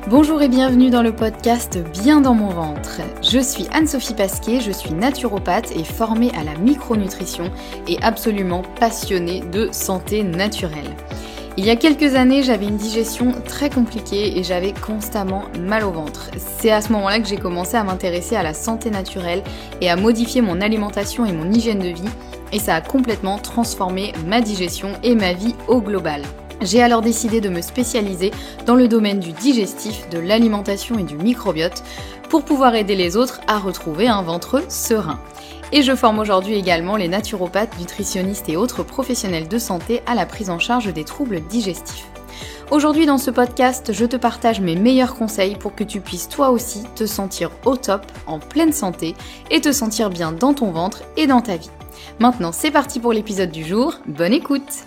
Bonjour et bienvenue dans le podcast Bien dans mon ventre. Je suis Anne-Sophie Pasquet, je suis naturopathe et formée à la micronutrition et absolument passionnée de santé naturelle. Il y a quelques années, j'avais une digestion très compliquée et j'avais constamment mal au ventre. C'est à ce moment-là que j'ai commencé à m'intéresser à la santé naturelle et à modifier mon alimentation et mon hygiène de vie, et ça a complètement transformé ma digestion et ma vie au global. J'ai alors décidé de me spécialiser dans le domaine du digestif, de l'alimentation et du microbiote pour pouvoir aider les autres à retrouver un ventre serein. Et je forme aujourd'hui également les naturopathes, nutritionnistes et autres professionnels de santé à la prise en charge des troubles digestifs. Aujourd'hui dans ce podcast, je te partage mes meilleurs conseils pour que tu puisses toi aussi te sentir au top, en pleine santé et te sentir bien dans ton ventre et dans ta vie. Maintenant c'est parti pour l'épisode du jour, bonne écoute!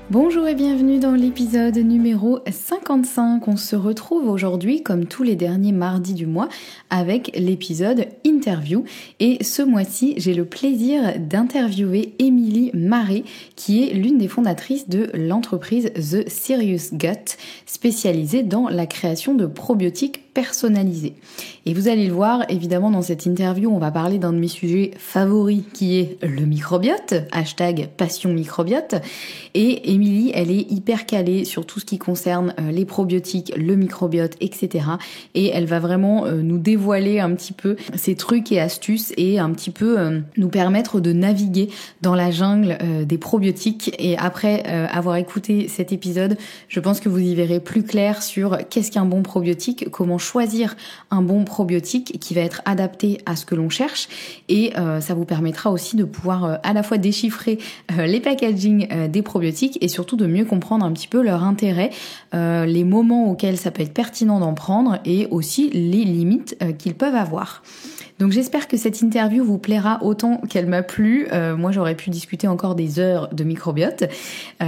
Bonjour et bienvenue dans l'épisode numéro 55. On se retrouve aujourd'hui, comme tous les derniers mardis du mois, avec l'épisode interview. Et ce mois-ci, j'ai le plaisir d'interviewer Émilie Marais, qui est l'une des fondatrices de l'entreprise The Serious Gut, spécialisée dans la création de probiotiques personnalisés. Et vous allez le voir, évidemment, dans cette interview, on va parler d'un de mes sujets favoris, qui est le microbiote, #passionmicrobiote. Et Émilie, elle est hyper calée sur tout ce qui concerne les probiotiques, le microbiote, etc. Et elle va vraiment nous dévoiler un petit peu ses trucs et astuces et un petit peu nous permettre de naviguer dans la jungle des probiotiques. Et après avoir écouté cet épisode, je pense que vous y verrez plus clair sur qu'est-ce qu'un bon probiotique, comment choisir un bon probiotique qui va être adapté à ce que l'on cherche. Et ça vous permettra aussi de pouvoir à la fois déchiffrer les packaging des probiotiques et surtout de mieux comprendre un petit peu leur intérêt, les moments auxquels ça peut être pertinent d'en prendre et aussi les limites qu'ils peuvent avoir. Donc j'espère que cette interview vous plaira autant qu'elle m'a plu. Moi j'aurais pu discuter encore des heures de microbiote.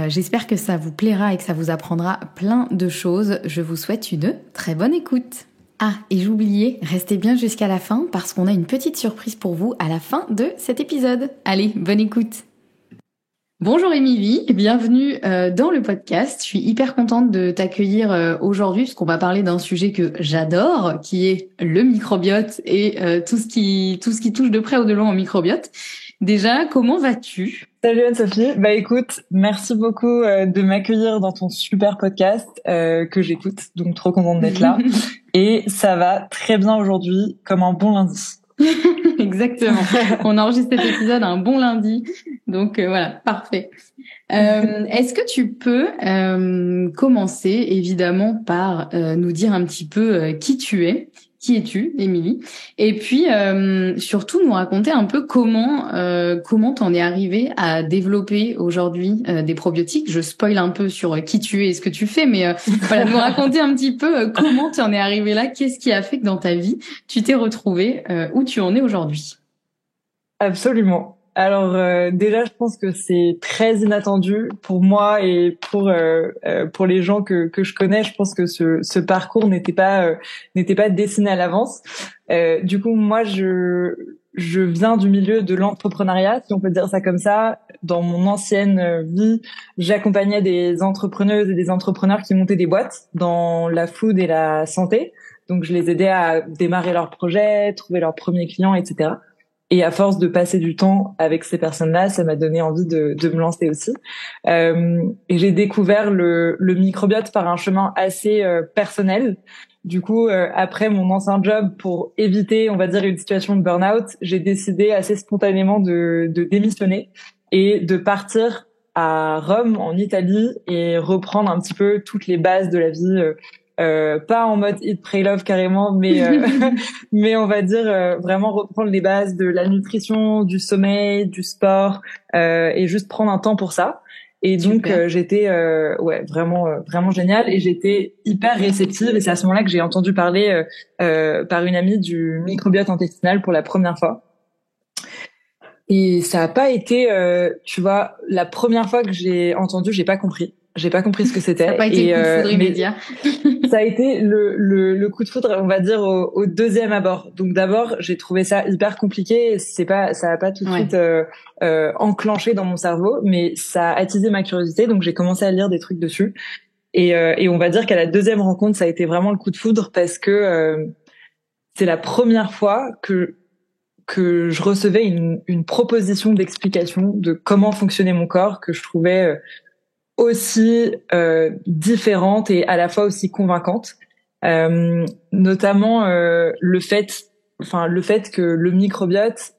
J'espère que ça vous plaira et que ça vous apprendra plein de choses. Je vous souhaite une très bonne écoute. Ah, et j'oubliais, restez bien jusqu'à la fin parce qu'on a une petite surprise pour vous à la fin de cet épisode. Allez, bonne écoute. Bonjour Émilie, bienvenue dans le podcast. Je suis hyper contente de t'accueillir aujourd'hui parce qu'on va parler d'un sujet que j'adore, qui est le microbiote et tout ce qui touche de près ou de loin au microbiote. Déjà, comment vas-tu ? Salut Anne-Sophie. Bah écoute, merci beaucoup de m'accueillir dans ton super podcast que j'écoute, donc trop contente d'être là. Et ça va très bien aujourd'hui, comme un bon lundi. Exactement. On enregistre cet épisode un bon lundi, donc voilà, parfait. Est-ce que tu peux commencer évidemment par nous dire un petit peu qui tu es? Qui es-tu, Émilie? Et puis surtout nous raconter un peu comment t'en es arrivée à développer aujourd'hui des probiotiques. Je spoil un peu sur qui tu es et ce que tu fais, mais voilà, nous raconter un petit peu comment tu en es arrivée là, qu'est-ce qui a fait que dans ta vie tu t'es retrouvée où tu en es aujourd'hui. Absolument. Alors déjà, je pense que c'est très inattendu pour moi et pour les gens que je connais. Je pense que ce parcours n'était pas dessiné à l'avance. Du coup, moi, je viens du milieu de l'entrepreneuriat, si on peut dire ça comme ça. Dans mon ancienne vie, j'accompagnais des entrepreneuses et des entrepreneurs qui montaient des boîtes dans la food et la santé. Donc, je les aidais à démarrer leurs projets, trouver leurs premiers clients, etc. Et à force de passer du temps avec ces personnes-là, ça m'a donné envie de me lancer aussi. Et j'ai découvert le microbiote par un chemin assez personnel. Du coup, après mon ancien job, pour éviter, on va dire, une situation de burn-out, j'ai décidé assez spontanément de démissionner et de partir à Rome, en Italie, et reprendre un petit peu toutes les bases de la vie. Pas en mode eat, pray, love carrément, mais mais on va dire vraiment reprendre les bases de la nutrition, du sommeil, du sport, et juste prendre un temps pour ça. Et donc j'étais vraiment génial, et j'étais hyper réceptive, et c'est à ce moment-là que j'ai entendu parler par une amie du microbiote intestinal pour la première fois. Et ça a pas été tu vois, la première fois que j'ai entendu, j'ai pas compris ce que c'était. Ça n'a pas été le coup de foudre immédiat. Ça a été le coup de foudre, on va dire, au deuxième abord. Donc d'abord, j'ai trouvé ça hyper compliqué. Ça a pas tout de suite enclenché dans mon cerveau, mais ça a attisé ma curiosité. Donc j'ai commencé à lire des trucs dessus. Et on va dire qu'à la deuxième rencontre, ça a été vraiment le coup de foudre parce que c'est la première fois que je recevais une proposition d'explication de comment fonctionnait mon corps que je trouvais aussi différente et à la fois aussi convaincante. Notamment le fait que le microbiote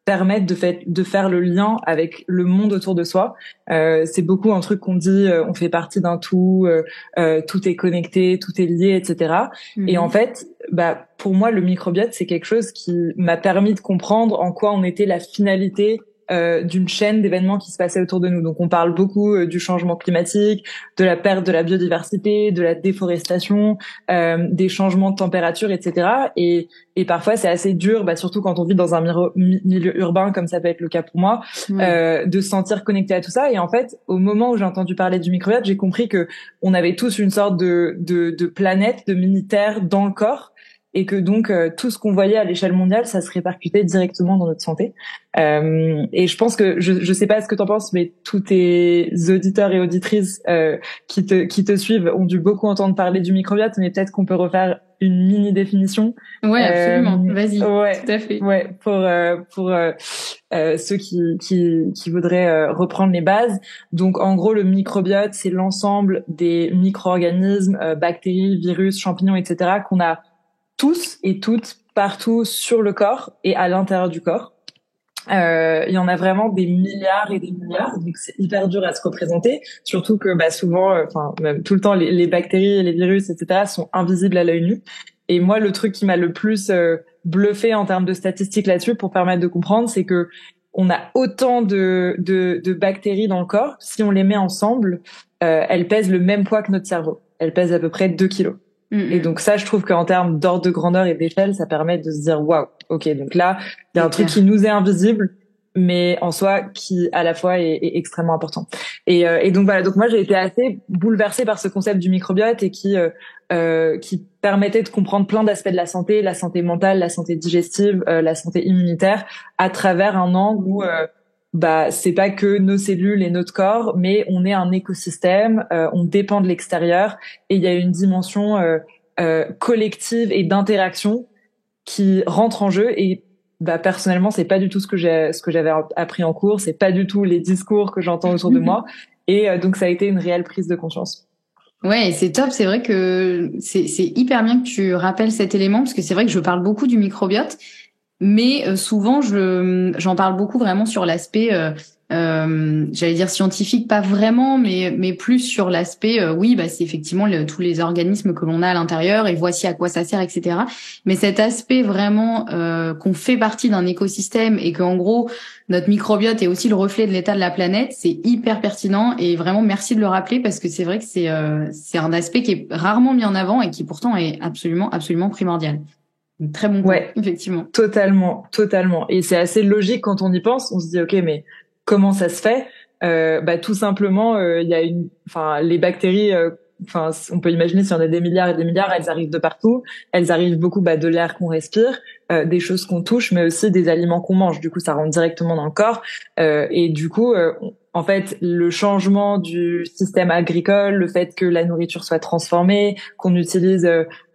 permette de faire le lien avec le monde autour de soi. C'est beaucoup un truc qu'on dit, on fait partie d'un tout est connecté, tout est lié, etc. Et en fait, pour moi, le microbiote, c'est quelque chose qui m'a permis de comprendre en quoi on était la finalité d'une chaîne d'événements qui se passaient autour de nous. Donc on parle beaucoup du changement climatique, de la perte de la biodiversité, de la déforestation, des changements de température, etc. Et parfois c'est assez dur, surtout quand on vit dans un milieu urbain comme ça peut être le cas pour moi, de se sentir connecté à tout ça. Et en fait, au moment où j'ai entendu parler du microbiote, j'ai compris que on avait tous une sorte de planète, de mini-terre dans le corps. Et que donc tout ce qu'on voyait à l'échelle mondiale, ça se répercutait directement dans notre santé. Et je pense que je sais pas ce que t'en penses, mais tous tes auditeurs et auditrices qui te suivent ont dû beaucoup entendre parler du microbiote, mais peut-être qu'on peut refaire une mini définition. Ouais, absolument. Vas-y. Ouais, tout à fait. Ouais, pour ceux qui voudraient reprendre les bases. Donc en gros, le microbiote, c'est l'ensemble des micro-organismes, bactéries, virus, champignons, etc. qu'on a tous et toutes partout sur le corps et à l'intérieur du corps. Il y en a vraiment des milliards et des milliards, donc c'est hyper dur à se représenter, surtout que souvent, même tout le temps, les bactéries, les virus, etc. sont invisibles à l'œil nu. Et moi, le truc qui m'a le plus bluffé en termes de statistiques là-dessus, pour permettre de comprendre, c'est que on a autant de bactéries dans le corps, si on les met ensemble, elles pèsent le même poids que notre cerveau. Elles pèsent à peu près 2 kilos. Et donc ça, je trouve qu'en termes d'ordre de grandeur et d'échelle, ça permet de se dire waouh, ok, donc là, il y a un truc qui nous est invisible, mais en soi qui à la fois est extrêmement important. Et donc voilà, donc moi j'ai été assez bouleversée par ce concept du microbiote et qui permettait de comprendre plein d'aspects de la santé mentale, la santé digestive, la santé immunitaire, à travers un angle où c'est pas que nos cellules et notre corps, mais on est un écosystème, on dépend de l'extérieur et il y a une dimension collective et d'interaction qui rentre en jeu. Et personnellement, c'est pas du tout ce que j'avais appris en cours, c'est pas du tout les discours que j'entends autour de moi. Et donc ça a été une réelle prise de conscience. Ouais, c'est top. C'est vrai que c'est hyper bien que tu rappelles cet élément parce que c'est vrai que je parle beaucoup du microbiote. Mais souvent, j'en parle beaucoup vraiment sur l'aspect, j'allais dire scientifique, pas vraiment, mais plus sur l'aspect, c'est effectivement tous les organismes que l'on a à l'intérieur et voici à quoi ça sert, etc. Mais cet aspect vraiment qu'on fait partie d'un écosystème et qu'en gros, notre microbiote est aussi le reflet de l'état de la planète, c'est hyper pertinent et vraiment merci de le rappeler parce que c'est vrai que c'est un aspect qui est rarement mis en avant et qui pourtant est absolument, absolument primordial. Très bon point, effectivement. Totalement. Et c'est assez logique quand on y pense. On se dit, ok, mais comment ça se fait? Tout simplement, il y a les bactéries. On peut imaginer s'il y en a des milliards et des milliards, elles arrivent de partout. Elles arrivent beaucoup de l'air qu'on respire, des choses qu'on touche, mais aussi des aliments qu'on mange. Du coup, ça rentre directement dans le corps. Et du coup, en fait, le changement du système agricole, le fait que la nourriture soit transformée, qu'on utilise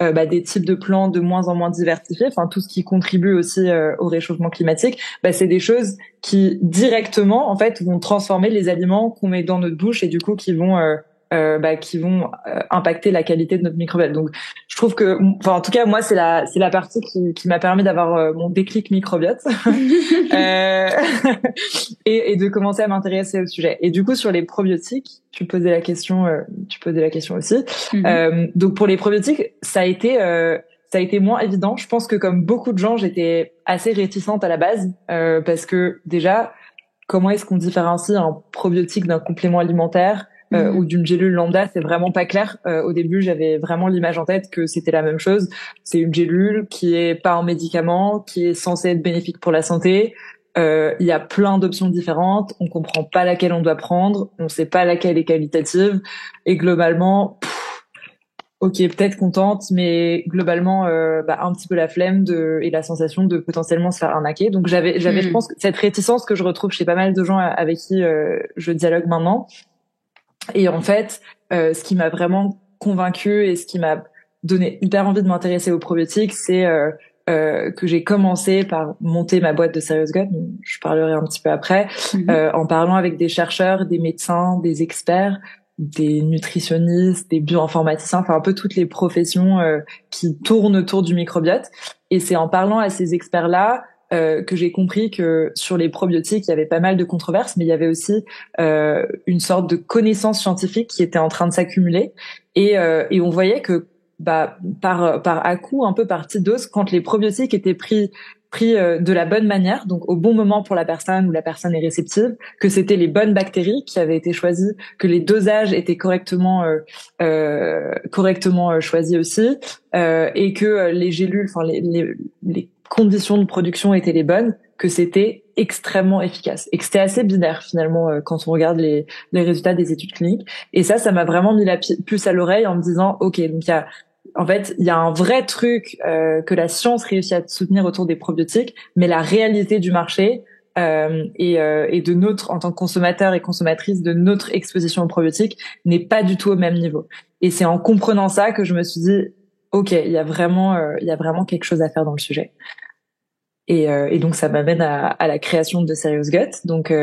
des types de plantes de moins en moins diversifiés, tout ce qui contribue aussi au réchauffement climatique, c'est des choses qui directement, en fait, vont transformer les aliments qu'on met dans notre bouche et du coup qui vont impacter la qualité de notre microbiote. Donc, je trouve que, en tout cas, moi, c'est la partie qui m'a permis d'avoir mon déclic microbiote et de commencer à m'intéresser au sujet. Et du coup, sur les probiotiques, tu posais la question aussi. Donc, pour les probiotiques, ça a été moins évident. Je pense que comme beaucoup de gens, j'étais assez réticente à la base parce que déjà, comment est-ce qu'on différencie un probiotique d'un complément alimentaire ou d'une gélule lambda, c'est vraiment pas clair. Au début, j'avais vraiment l'image en tête que c'était la même chose. C'est une gélule qui est pas un médicament, qui est censée être bénéfique pour la santé. Il y a plein d'options différentes. On comprend pas laquelle on doit prendre. On sait pas laquelle est qualitative. Et globalement, ok, peut-être contente, mais globalement, un petit peu la flemme et la sensation de potentiellement se faire arnaquer. Donc j'avais, je pense, cette réticence que je retrouve chez pas mal de gens avec qui je dialogue maintenant. Et en fait, ce qui m'a vraiment convaincue et ce qui m'a donné hyper envie de m'intéresser aux probiotiques, c'est que j'ai commencé par monter ma boîte de Serious Gut. Je parlerai un petit peu après, en parlant avec des chercheurs, des médecins, des experts, des nutritionnistes, des bioinformaticiens, enfin un peu toutes les professions qui tournent autour du microbiote. Et c'est en parlant à ces experts-là que j'ai compris que sur les probiotiques, il y avait pas mal de controverses, mais il y avait aussi une sorte de connaissance scientifique qui était en train de s'accumuler. Et on voyait que par à-coup, un peu par petite dose, quand les probiotiques étaient pris de la bonne manière, donc au bon moment pour la personne où la personne est réceptive, que c'était les bonnes bactéries qui avaient été choisies, que les dosages étaient correctement choisis aussi, et que les gélules, enfin les conditions de production étaient les bonnes, que c'était extrêmement efficace et que c'était assez binaire finalement quand on regarde les résultats des études cliniques. Et ça m'a vraiment mis la puce à l'oreille en me disant ok, donc il y a un vrai truc que la science réussit à soutenir autour des probiotiques, mais la réalité du marché et de notre, en tant que consommateur et consommatrice, de notre exposition aux probiotiques n'est pas du tout au même niveau. Et c'est en comprenant ça que je me suis dit, ok, il y a vraiment quelque chose à faire dans le sujet. Et donc ça m'amène à la création de Serious Gut. Donc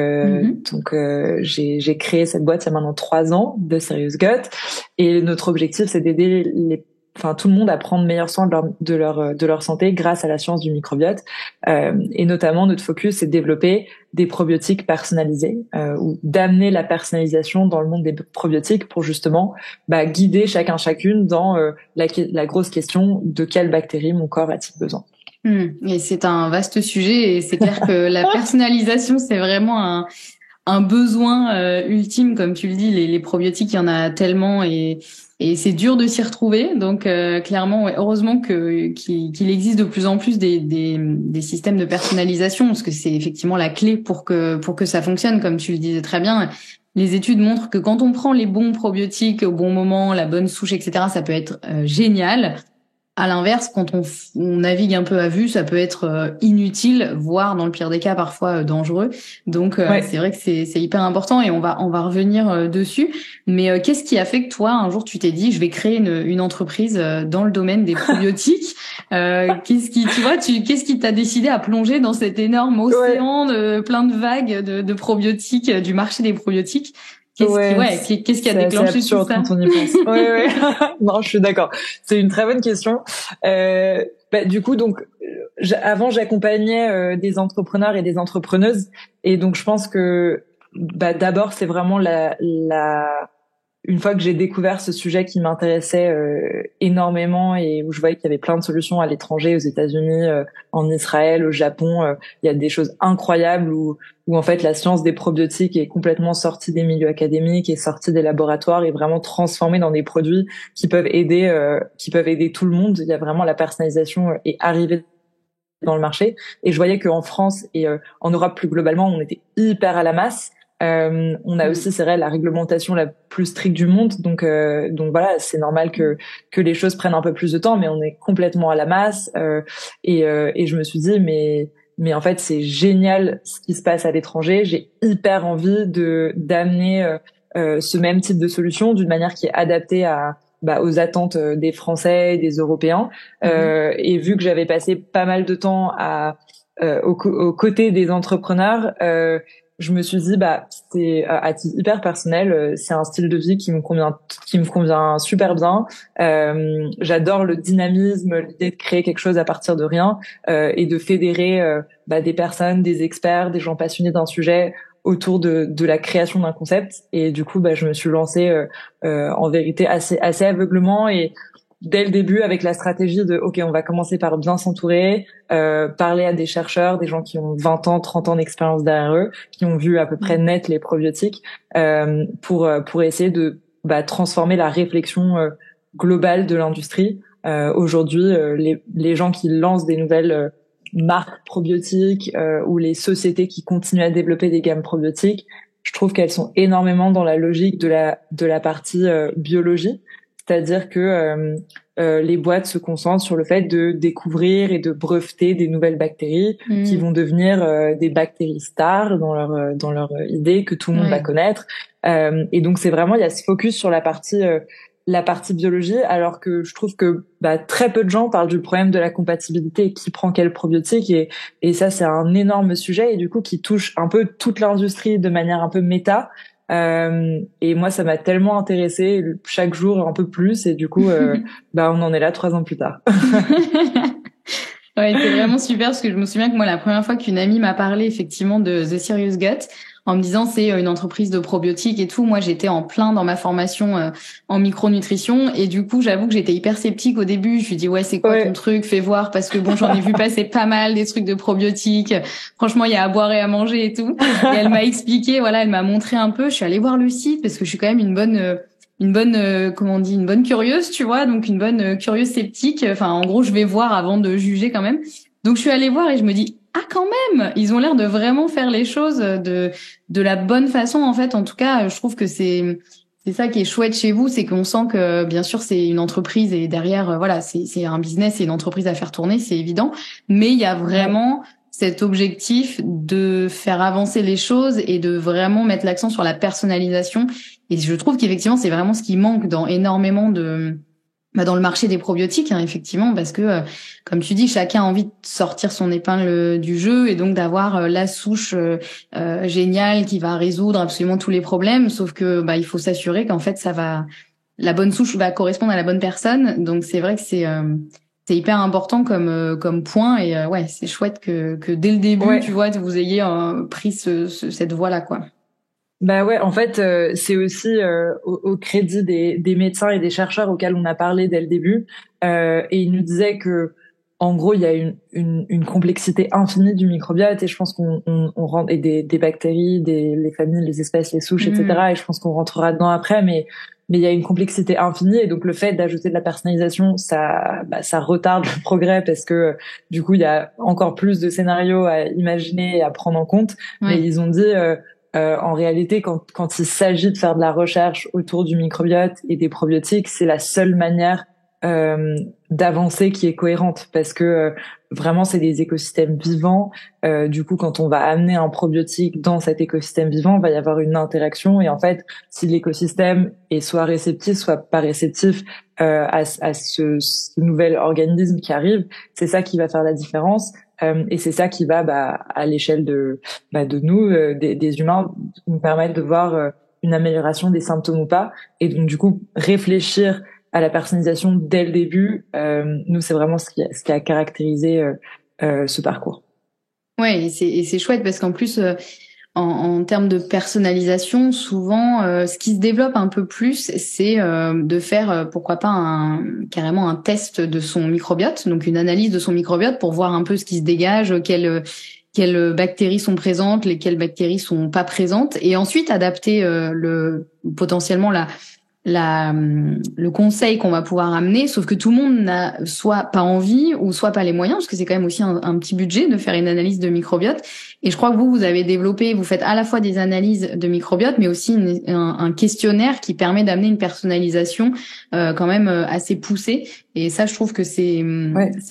j'ai créé cette boîte il y a maintenant 3 ans de Serious Gut. Et notre objectif, c'est d'aider tout le monde à prendre meilleur soin de leur santé grâce à la science du microbiote. Et notamment, notre focus, c'est de développer des probiotiques personnalisés ou d'amener la personnalisation dans le monde des probiotiques pour justement guider chacune dans la grosse question de quelle bactérie mon corps a-t-il besoin. Et c'est un vaste sujet et c'est clair que la personnalisation, c'est vraiment un besoin ultime, comme tu le dis. Les probiotiques, il y en a tellement et c'est dur de s'y retrouver. Donc clairement, ouais, heureusement qu'il existe de plus en plus des systèmes de personnalisation, parce que c'est effectivement la clé pour que ça fonctionne, comme tu le disais très bien. Les études montrent que quand on prend les bons probiotiques au bon moment, la bonne souche, etc., ça peut être génial. À l'inverse, quand on navigue un peu à vue, ça peut être inutile, voire dans le pire des cas parfois dangereux. Donc Ouais. c'est vrai que c'est hyper important et on va revenir dessus. Mais qu'est-ce qui a fait que toi un jour tu t'es dit je vais créer une entreprise dans le domaine des probiotiques? Qu'est-ce qui t'a décidé à plonger dans cet énorme océan de plein de vagues de probiotiques, du marché des probiotiques? Qu'est-ce qui a déclenché tout ça? Quand on y pense. Ouais. Non, je suis d'accord. C'est une très bonne question. Du coup, donc, avant, j'accompagnais des entrepreneurs et des entrepreneuses, et donc je pense que d'abord, c'est vraiment une fois que j'ai découvert ce sujet qui m'intéressait énormément et où je voyais qu'il y avait plein de solutions à l'étranger, aux États-Unis, en Israël, au Japon, il y a des choses incroyables où en fait la science des probiotiques est complètement sortie des milieux académiques, est sortie des laboratoires et vraiment transformée dans des produits qui peuvent aider tout le monde. Il y a vraiment la personnalisation est arrivée dans le marché, et je voyais qu'en France et en Europe plus globalement, on était hyper à la masse. On a aussi, c'est vrai, la réglementation la plus stricte du monde, donc voilà, c'est normal que les choses prennent un peu plus de temps, mais on est complètement à la masse. Et je me suis dit, mais en fait, c'est génial ce qui se passe à l'étranger. J'ai hyper envie d'amener ce même type de solution d'une manière qui est adaptée aux attentes des Français et des Européens. Et vu que j'avais passé pas mal de temps aux côtés des entrepreneurs, je me suis dit c'est à titre hyper personnel, c'est un style de vie qui me convient super bien. J'adore le dynamisme, l'idée de créer quelque chose à partir de rien et de fédérer des personnes, des experts, des gens passionnés d'un sujet autour de la création d'un concept. Et du coup je me suis lancée en vérité assez aveuglement, et dès le début avec la stratégie de ok, on va commencer par bien s'entourer, parler à des chercheurs, des gens qui ont 20 ans, 30 ans d'expérience derrière eux, qui ont vu à peu près net les probiotiques, pour essayer de transformer la réflexion globale de l'industrie. Aujourd'hui, les gens qui lancent des nouvelles marques probiotiques ou les sociétés qui continuent à développer des gammes probiotiques, je trouve qu'elles sont énormément dans la logique de la partie biologie. c'est-à-dire que les boîtes se concentrent sur le fait de découvrir et de breveter des nouvelles bactéries qui vont devenir des bactéries stars dans leur idée que tout le monde va connaître. Et donc c'est vraiment, il y a ce focus sur la partie biologie, alors que je trouve que très peu de gens parlent du problème de la compatibilité et qui prend quel probiotique, et ça c'est un énorme sujet et du coup qui touche un peu toute l'industrie de manière un peu méta. Et moi ça m'a tellement intéressée chaque jour un peu plus, et du coup on en est là 3 ans plus tard. Ouais, c'est vraiment super parce que je me souviens que moi, la première fois qu'une amie m'a parlé effectivement de The Serious Gut, en me disant c'est une entreprise de probiotiques et tout, moi j'étais en plein dans ma formation en micronutrition, et du coup j'avoue que j'étais hyper sceptique au début. Je lui dis ouais, c'est quoi ton truc, fais voir, parce que bon, j'en ai vu passer pas mal des trucs de probiotiques. Franchement, il y a à boire et à manger et tout. Et elle m'a expliqué, voilà, elle m'a montré un peu. Je suis allée voir le site parce que je suis quand même une bonne comment on dit, une bonne curieuse, tu vois, donc une bonne curieuse sceptique. Enfin, en gros, je vais voir avant de juger quand même. Donc, je suis allée voir et je me dis, ah, quand même, ils ont l'air de vraiment faire les choses de la bonne façon, en fait. En tout cas, je trouve que c'est ça qui est chouette chez vous, c'est qu'on sent que, bien sûr, c'est une entreprise et derrière, voilà, c'est un business, c'est une entreprise à faire tourner, c'est évident. Mais il y a vraiment cet objectif de faire avancer les choses et de vraiment mettre l'accent sur la personnalisation. Et je trouve qu'effectivement, c'est vraiment ce qui manque dans énormément dans le marché des probiotiques, hein, effectivement, parce que, comme tu dis, chacun a envie de sortir son épingle du jeu et donc d'avoir la souche géniale qui va résoudre absolument tous les problèmes. Sauf que, il faut s'assurer qu'en fait, la bonne souche va correspondre à la bonne personne. Donc, c'est vrai que c'est hyper important comme point, et ouais, c'est chouette que dès le début, tu vois, vous ayez pris cette voie-là, quoi. Bah ouais, en fait, c'est aussi au crédit des médecins et des chercheurs auxquels on a parlé dès le début, et ils nous disaient que, en gros, il y a une complexité infinie du microbiote, et je pense qu'on rentre, et des bactéries, les familles, les espèces, les souches, etc. Et je pense qu'on rentrera dedans après, mais il y a une complexité infinie, et donc le fait d'ajouter de la personnalisation, ça retarde le progrès, parce que du coup, il y a encore plus de scénarios à imaginer et à prendre en compte. Mais ils ont dit en réalité, quand il s'agit de faire de la recherche autour du microbiote et des probiotiques, c'est la seule manière d'avancer qui est cohérente, parce que vraiment c'est des écosystèmes vivants. Du coup, quand on va amener un probiotique dans cet écosystème vivant, il va y avoir une interaction, et en fait, si l'écosystème est soit réceptif, soit pas réceptif à ce nouvel organisme qui arrive, c'est ça qui va faire la différence. Et c'est ça qui va, à l'échelle de nous, des humains, nous permettre de voir une amélioration des symptômes ou pas. Et donc, du coup, réfléchir à la personnalisation dès le début, nous, c'est vraiment ce qui a caractérisé ce parcours. Ouais, et c'est chouette parce qu'en plus, en termes de personnalisation, souvent, ce qui se développe un peu plus, c'est de faire, pourquoi pas, carrément un test de son microbiote, donc une analyse de son microbiote pour voir un peu ce qui se dégage, quelles bactéries sont présentes, lesquelles bactéries sont pas présentes, et ensuite adapter potentiellement le conseil qu'on va pouvoir amener, sauf que tout le monde n'a soit pas envie ou soit pas les moyens, parce que c'est quand même aussi un petit budget de faire une analyse de microbiote. Et je crois que vous avez développé, vous faites à la fois des analyses de microbiote, mais aussi un questionnaire qui permet d'amener une personnalisation quand même assez poussée. Et ça, je trouve que c'est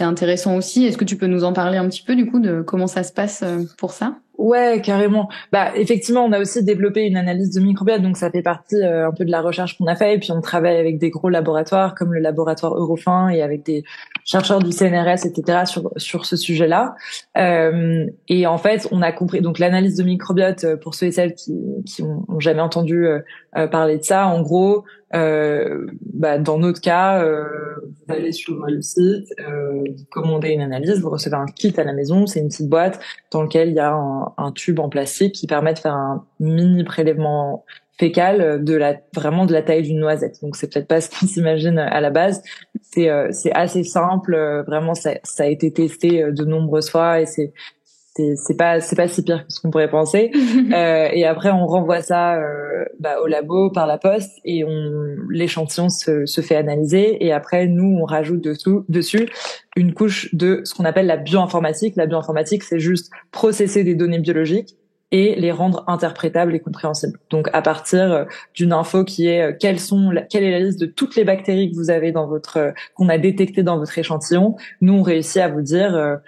intéressant aussi. Est-ce que tu peux nous en parler un petit peu du coup de comment ça se passe pour ça? Ouais, carrément. Effectivement, on a aussi développé une analyse de microbiote, donc ça fait partie un peu de la recherche qu'on a fait. Et puis on travaille avec des gros laboratoires comme le laboratoire Eurofin, et avec des chercheurs du CNRS, etc. sur ce sujet-là. Et en fait, on a compris. Donc l'analyse de microbiote, pour ceux et celles qui ont jamais entendu parler de ça, en gros, dans notre cas, vous allez sur le site, vous commandez une analyse, vous recevez un kit à la maison. C'est une petite boîte dans lequel il y a un tube en plastique qui permet de faire un mini prélèvement fécal vraiment de la taille d'une noisette. Donc c'est peut-être pas ce qu'on s'imagine à la base. C'est assez simple. Vraiment, ça a été testé de nombreuses fois, et c'est pas si pire que ce qu'on pourrait penser. Et après on renvoie ça au labo par la poste, et l'échantillon se fait analyser, et après nous on rajoute dessus une couche de ce qu'on appelle la bioinformatique. La bioinformatique, c'est juste processer des données biologiques et les rendre interprétables et compréhensibles. Donc à partir d'une info qui est quelle est la liste de toutes les bactéries que vous avez dans votre qu'on a détectées dans votre échantillon, nous on réussit à vous dire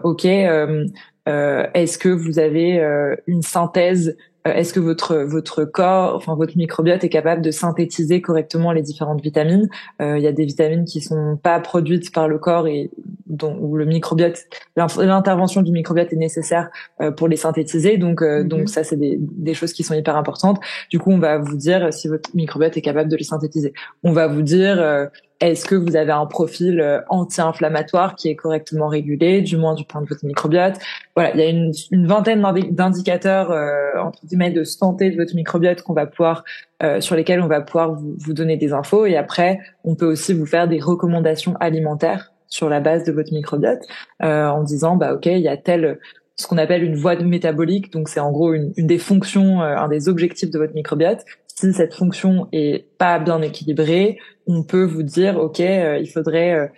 OK, est-ce que vous avez une synthèse, est-ce que votre corps, enfin votre microbiote est capable de synthétiser correctement les différentes vitamines. Il y a des vitamines qui sont pas produites par le corps et où le microbiote, l'intervention du microbiote est nécessaire pour les synthétiser. Donc ça c'est des choses qui sont hyper importantes. Du coup, on va vous dire si votre microbiote est capable de les synthétiser. On va vous dire est-ce que vous avez un profil anti-inflammatoire qui est correctement régulé, du moins du point de vue de votre microbiote. Voilà, il y a une vingtaine d'indicateurs entre guillemets de santé de votre microbiote qu'on va pouvoir sur lesquels on va pouvoir vous donner des infos. Et après, on peut aussi vous faire des recommandations alimentaires sur la base de votre microbiote en disant bah ok, il y a ce qu'on appelle une voie métabolique, donc c'est en gros une des fonctions, un des objectifs de votre microbiote. Si cette fonction est pas bien équilibrée, on peut vous dire ok, il faudrait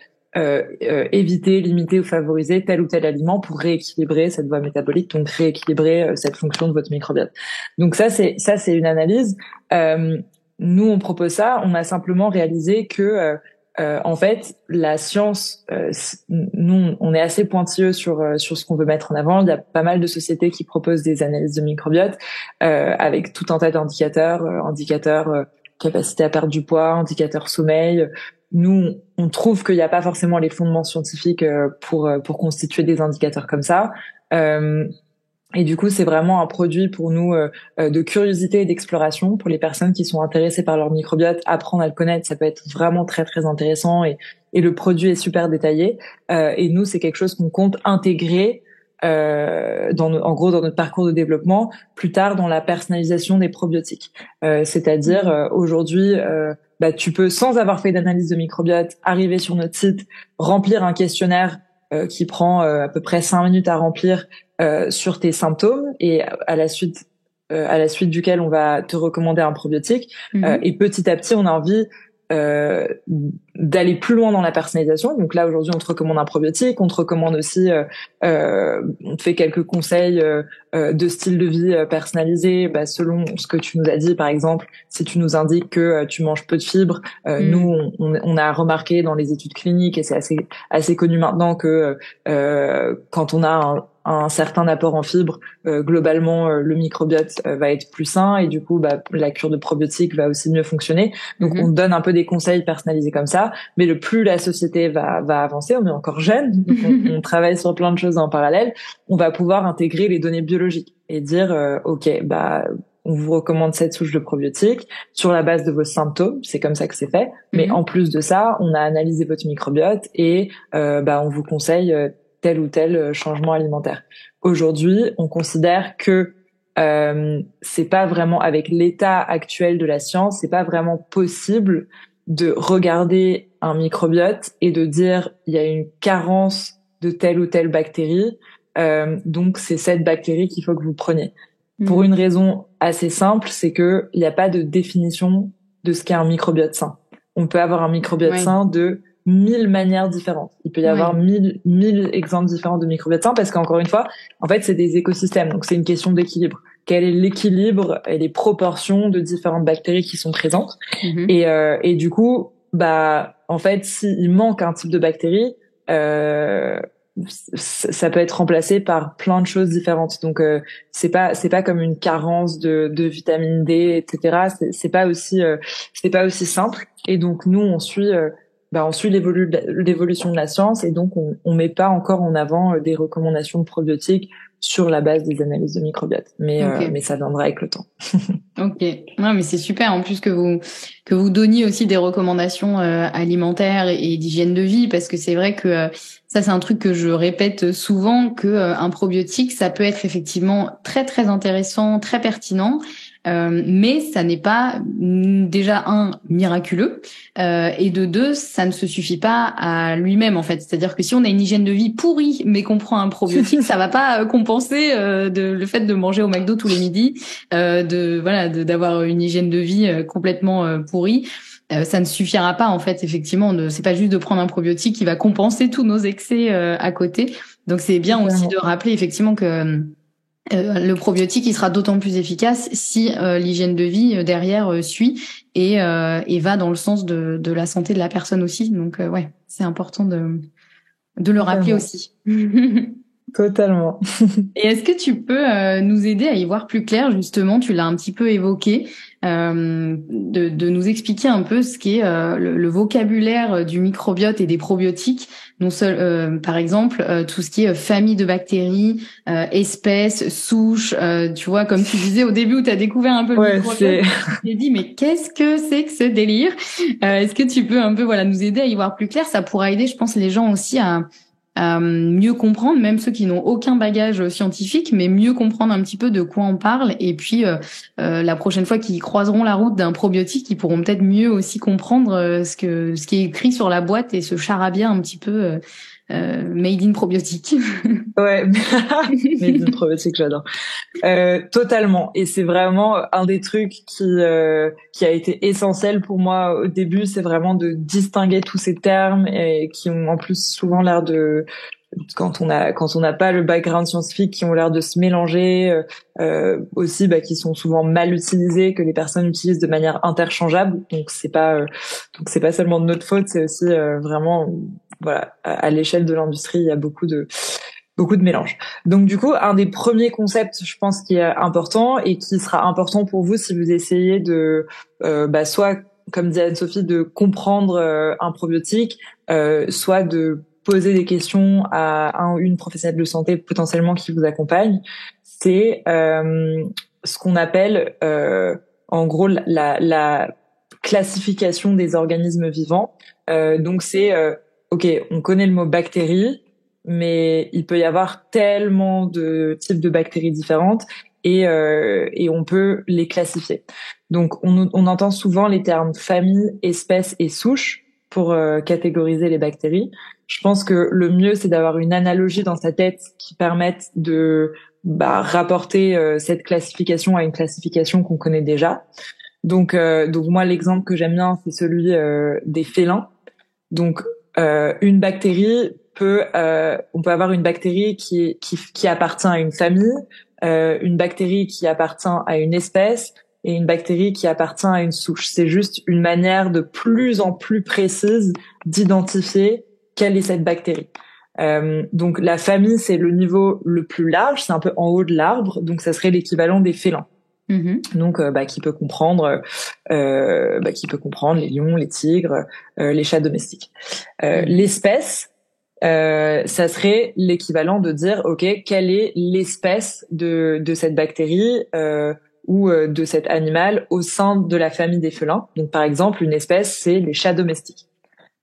éviter, limiter ou favoriser tel ou tel aliment pour rééquilibrer cette voie métabolique, donc rééquilibrer cette fonction de votre microbiote. Donc ça c'est une analyse. Nous on propose ça, on a simplement réalisé que en fait, la science, nous, on est assez pointilleux sur ce qu'on veut mettre en avant. Il y a pas mal de sociétés qui proposent des analyses de microbiote avec tout un tas d'indicateurs, capacité à perdre du poids, indicateurs sommeil. Nous, on trouve qu'il n'y a pas forcément les fondements scientifiques pour constituer des indicateurs comme ça. Et du coup, c'est vraiment un produit pour nous de curiosité et d'exploration pour les personnes qui sont intéressées par leur microbiote. Apprendre à le connaître, ça peut être vraiment très très intéressant et le produit est super détaillé. Et nous, c'est quelque chose qu'on compte intégrer en gros dans notre parcours de développement plus tard dans la personnalisation des probiotiques. C'est-à-dire aujourd'hui, tu peux sans avoir fait d'analyse de microbiote arriver sur notre site, remplir un questionnaire qui prend à peu près 5 minutes à remplir sur tes symptômes et à la suite duquel on va te recommander un probiotique. Et petit à petit, on a envie d'aller plus loin dans la personnalisation. Donc là, aujourd'hui, on te recommande un probiotique. On te recommande aussi, on te fait quelques conseils de style de vie personnalisé selon ce que tu nous as dit. Par exemple, si tu nous indiques que tu manges peu de fibres, nous, on a remarqué dans les études cliniques, et c'est assez connu maintenant, que quand on a un certain apport en fibres, globalement le microbiote va être plus sain et du coup la cure de probiotiques va aussi mieux fonctionner. Donc on donne un peu des conseils personnalisés comme ça, mais le plus la société va avancer, on est encore jeune, donc on travaille sur plein de choses en parallèle, on va pouvoir intégrer les données biologiques et dire ok, on vous recommande cette souche de probiotiques sur la base de vos symptômes, c'est comme ça que c'est fait, mais en plus de ça, on a analysé votre microbiote et on vous conseille tel ou tel changement alimentaire. Aujourd'hui, on considère que c'est pas vraiment, avec l'état actuel de la science, c'est pas vraiment possible de regarder un microbiote et de dire il y a une carence de telle ou telle bactérie, donc c'est cette bactérie qu'il faut que vous preniez. Pour une raison assez simple, c'est que il n'y a pas de définition de ce qu'est un microbiote sain. On peut avoir un microbiote sain de 1000 manières différentes. Il peut y avoir 1000 exemples différents de microbiote sains parce qu'encore une fois, en fait, c'est des écosystèmes. Donc, c'est une question d'équilibre. Quel est l'équilibre et les proportions de différentes bactéries qui sont présentes? Et du coup, en fait, s'il manque un type de bactérie, ça peut être remplacé par plein de choses différentes. Donc, c'est pas comme une carence de vitamine D, etc. C'est pas aussi simple. Et donc, nous, on suit l'évolution de la science et donc on met pas encore en avant des recommandations de probiotiques sur la base des analyses de microbiote, mais ça viendra avec le temps. Ok, non mais c'est super en plus que vous donniez aussi des recommandations alimentaires et d'hygiène de vie, parce que c'est vrai que ça c'est un truc que je répète souvent, que un probiotique ça peut être effectivement très très intéressant, très pertinent. Mais ça n'est pas déjà miraculeux et de deux, ça ne se suffit pas à lui-même en fait. C'est-à-dire que si on a une hygiène de vie pourrie mais qu'on prend un probiotique, ça va pas compenser le fait de manger au McDo tous les midis, d'avoir une hygiène de vie complètement pourrie. Ça ne suffira pas en fait, effectivement. C'est pas juste de prendre un probiotique qui va compenser tous nos excès à côté. Donc c'est bien aussi de rappeler effectivement que Le probiotique, il sera d'autant plus efficace si l'hygiène de vie derrière suit et va dans le sens de la santé de la personne aussi. Donc ouais, c'est important de le rappeler Totalement. aussi. Totalement. Et est-ce que tu peux nous aider à y voir plus clair, justement, tu l'as un petit peu évoqué, de nous expliquer un peu ce qu'est le vocabulaire du microbiote et des probiotiques, non seul, par exemple, tout ce qui est famille de bactéries, espèces, souches, tu vois, comme tu disais au début où tu as découvert un peu le Ouais, microbiote, c'est tu t'es dit, mais qu'est-ce que c'est que ce délire? Est-ce que tu peux un peu voilà, nous aider à y voir plus clair? Ça pourra aider, je pense, les gens aussi à mieux comprendre, même ceux qui n'ont aucun bagage scientifique, mais mieux comprendre un petit peu de quoi on parle. Et puis, la prochaine fois qu'ils croiseront la route d'un probiotique, ils pourront peut-être mieux aussi comprendre ce qui est écrit sur la boîte et ce charabia un petit peu made in probiotique. ouais, mais d'une probiotique, j'adore. Totalement. Et c'est vraiment un des trucs qui a été essentiel pour moi au début, c'est vraiment de distinguer tous ces termes et qui ont en plus souvent l'air de quand on n'a pas le background scientifique, qui ont l'air de se mélanger, aussi qui sont souvent mal utilisés, que les personnes utilisent de manière interchangeable. Donc c'est pas seulement de notre faute, c'est aussi vraiment voilà à l'échelle de l'industrie, il y a beaucoup de mélange. Donc du coup, un des premiers concepts, je pense, qui est important et qui sera important pour vous si vous essayez de soit comme dit Anne-Sophie, de comprendre un probiotique, soit de poser des questions à un ou une professionnelle de santé potentiellement qui vous accompagne, c'est ce qu'on appelle en gros la classification des organismes vivants. Donc c'est ok, on connaît le mot bactérie, mais il peut y avoir tellement de types de bactéries différentes et on peut les classifier. Donc on entend souvent les termes famille, espèce et souche pour catégoriser les bactéries. Je pense que le mieux, c'est d'avoir une analogie dans sa tête qui permette de rapporter cette classification à une classification qu'on connaît déjà. Donc moi, l'exemple que j'aime bien, c'est celui des félins. Donc une bactérie on peut avoir une bactérie qui appartient à une famille, une bactérie qui appartient à une espèce et une bactérie qui appartient à une souche. C'est juste une manière de plus en plus précise d'identifier quelle est cette bactérie. Donc la famille, c'est le niveau le plus large, c'est un peu en haut de l'arbre, donc ça serait l'équivalent des félins. Donc qui peut comprendre les lions, les tigres, les chats domestiques. L'espèce, ça serait l'équivalent de dire ok, quelle est l'espèce de cette bactérie ou de cet animal au sein de la famille des félins. Donc par exemple, une espèce, c'est les chats domestiques.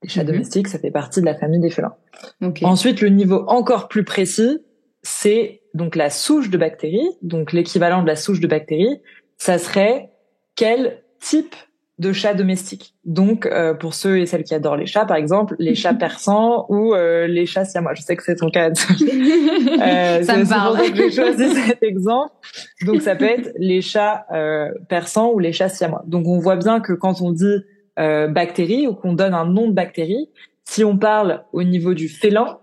Les chats domestiques, ça fait partie de la famille des félins. Okay. Ensuite, le niveau encore plus précis, c'est donc la souche de bactéries, donc l'équivalent de la souche de bactéries, ça serait quel type de chat domestique. Donc, pour ceux et celles qui adorent les chats, par exemple, les chats persans ou les chats siamois. Je sais que c'est ton cas. Ça me parle. C'est pour ça que j'ai choisi cet exemple. Donc, ça peut être les chats persans ou les chats siamois. Donc, on voit bien que quand on dit bactérie ou qu'on donne un nom de bactérie, si on parle au niveau du félin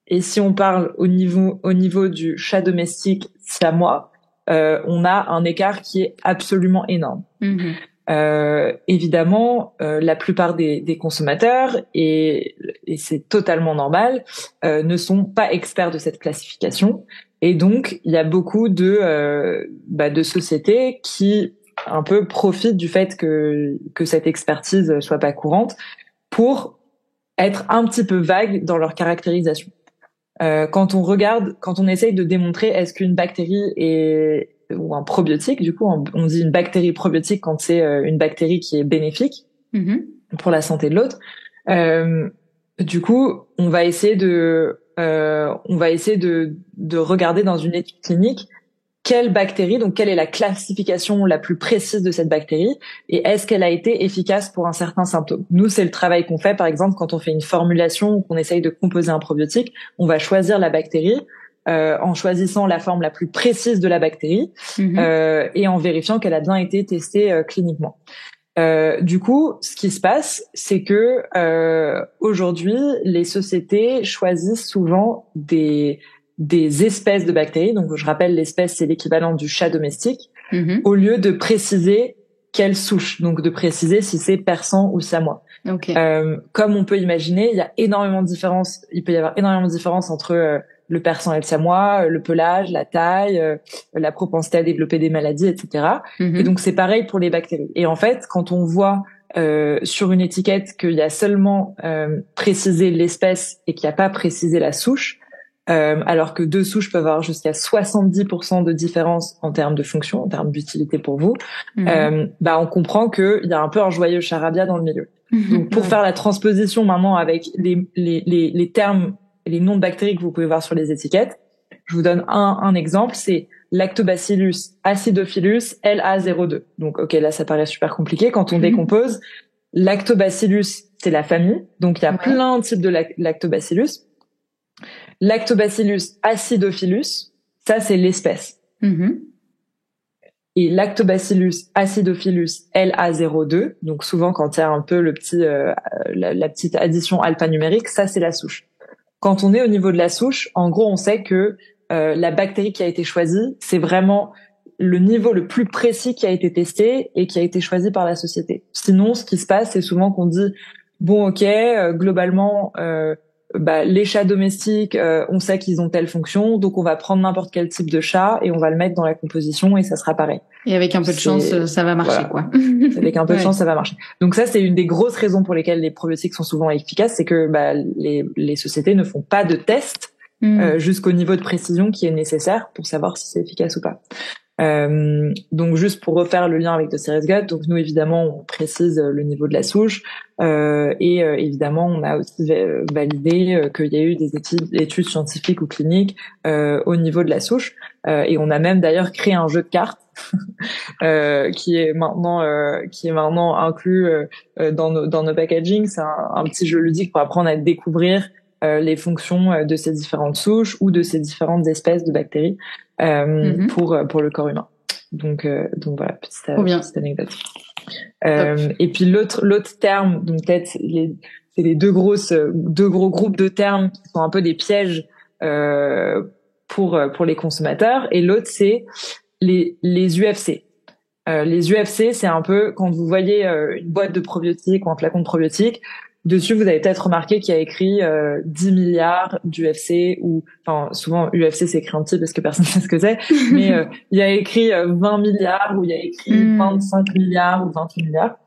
et si on parle au niveau du chat domestique siamois, on a un écart qui est absolument énorme. Évidemment, la plupart des consommateurs, et c'est totalement normal, ne sont pas experts de cette classification. Et donc, il y a beaucoup de sociétés qui un peu profitent du fait que cette expertise soit pas courante pour être un petit peu vague dans leur caractérisation. Quand on essaye de démontrer est-ce qu'une bactérie ou un probiotique, du coup, on dit une bactérie probiotique quand c'est une bactérie qui est bénéfique pour la santé de l'autre. Du coup, on va essayer de regarder dans une étude clinique quelle bactérie, donc quelle est la classification la plus précise de cette bactérie et est-ce qu'elle a été efficace pour un certain symptôme. Nous, c'est le travail qu'on fait, par exemple, quand on fait une formulation ou qu'on essaye de composer un probiotique, on va choisir la bactérie en choisissant la forme la plus précise de la bactérie et en vérifiant qu'elle a bien été testée cliniquement. Du coup, ce qui se passe, c'est que aujourd'hui, les sociétés choisissent souvent des des espèces de bactéries. Donc, je rappelle, l'espèce, c'est l'équivalent du chat domestique, au lieu de préciser quelle souche. Donc, de préciser si c'est persan ou siamois. Okay. Comme on peut imaginer, il peut y avoir énormément de différences entre le persan et le siamois, le pelage, la taille, la propensité à développer des maladies, etc. Et donc, c'est pareil pour les bactéries. Et en fait, quand on voit sur une étiquette qu'il y a seulement précisé l'espèce et qu'il n'y a pas précisé la souche, alors que deux souches peuvent avoir jusqu'à 70% de différence en termes de fonction, en termes d'utilité pour vous, on comprend qu'il y a un peu un joyeux charabia dans le milieu. Donc, pour faire la transposition maintenant avec les termes, les noms de bactéries que vous pouvez voir sur les étiquettes, je vous donne un exemple, c'est Lactobacillus acidophilus LA02. Donc, ok, là, ça paraît super compliqué. Quand on décompose, Lactobacillus, c'est la famille. Donc, il y a plein de types de Lactobacillus. Lactobacillus acidophilus, ça, c'est l'espèce. Et Lactobacillus acidophilus LA02, donc souvent quand il y a un peu la petite addition alphanumérique, ça, c'est la souche. Quand on est au niveau de la souche, en gros, on sait que la bactérie qui a été choisie, c'est vraiment le niveau le plus précis qui a été testé et qui a été choisi par la société. Sinon, ce qui se passe, c'est souvent qu'on dit bon, ok, globalement, les chats domestiques, on sait qu'ils ont telle fonction, donc on va prendre n'importe quel type de chat et on va le mettre dans la composition et ça sera pareil. Et avec un peu de chance, ça va marcher, quoi. Avec un peu de chance, ça va marcher. Donc ça, c'est une des grosses raisons pour lesquelles les probiotiques sont souvent efficaces, c'est que les sociétés ne font pas de tests jusqu'au niveau de précision qui est nécessaire pour savoir si c'est efficace ou pas. Donc juste pour refaire le lien avec The Serious Gut, donc nous évidemment on précise le niveau de la souche et évidemment on a aussi validé qu'il y a eu des études scientifiques ou cliniques au niveau de la souche et on a même d'ailleurs créé un jeu de cartes qui est maintenant inclus dans nos packaging. C'est un petit jeu ludique pour apprendre à découvrir les fonctions de ces différentes souches ou de ces différentes espèces de bactéries pour le corps humain. Donc voilà, petite anecdote. Et puis l'autre terme, donc peut-être c'est les deux gros groupes de termes qui sont un peu des pièges pour les consommateurs, et l'autre c'est les UFC. Les UFC, c'est un peu quand vous voyez une boîte de probiotiques ou un flacon de probiotiques. Dessus, vous avez peut-être remarqué qu'il y a écrit 10 milliards d'UFC, ou enfin souvent UFC c'est écrit en petit parce que personne ne sait ce que c'est, mais il y a écrit 20 milliards ou il y a écrit 25 milliards ou 28 milliards.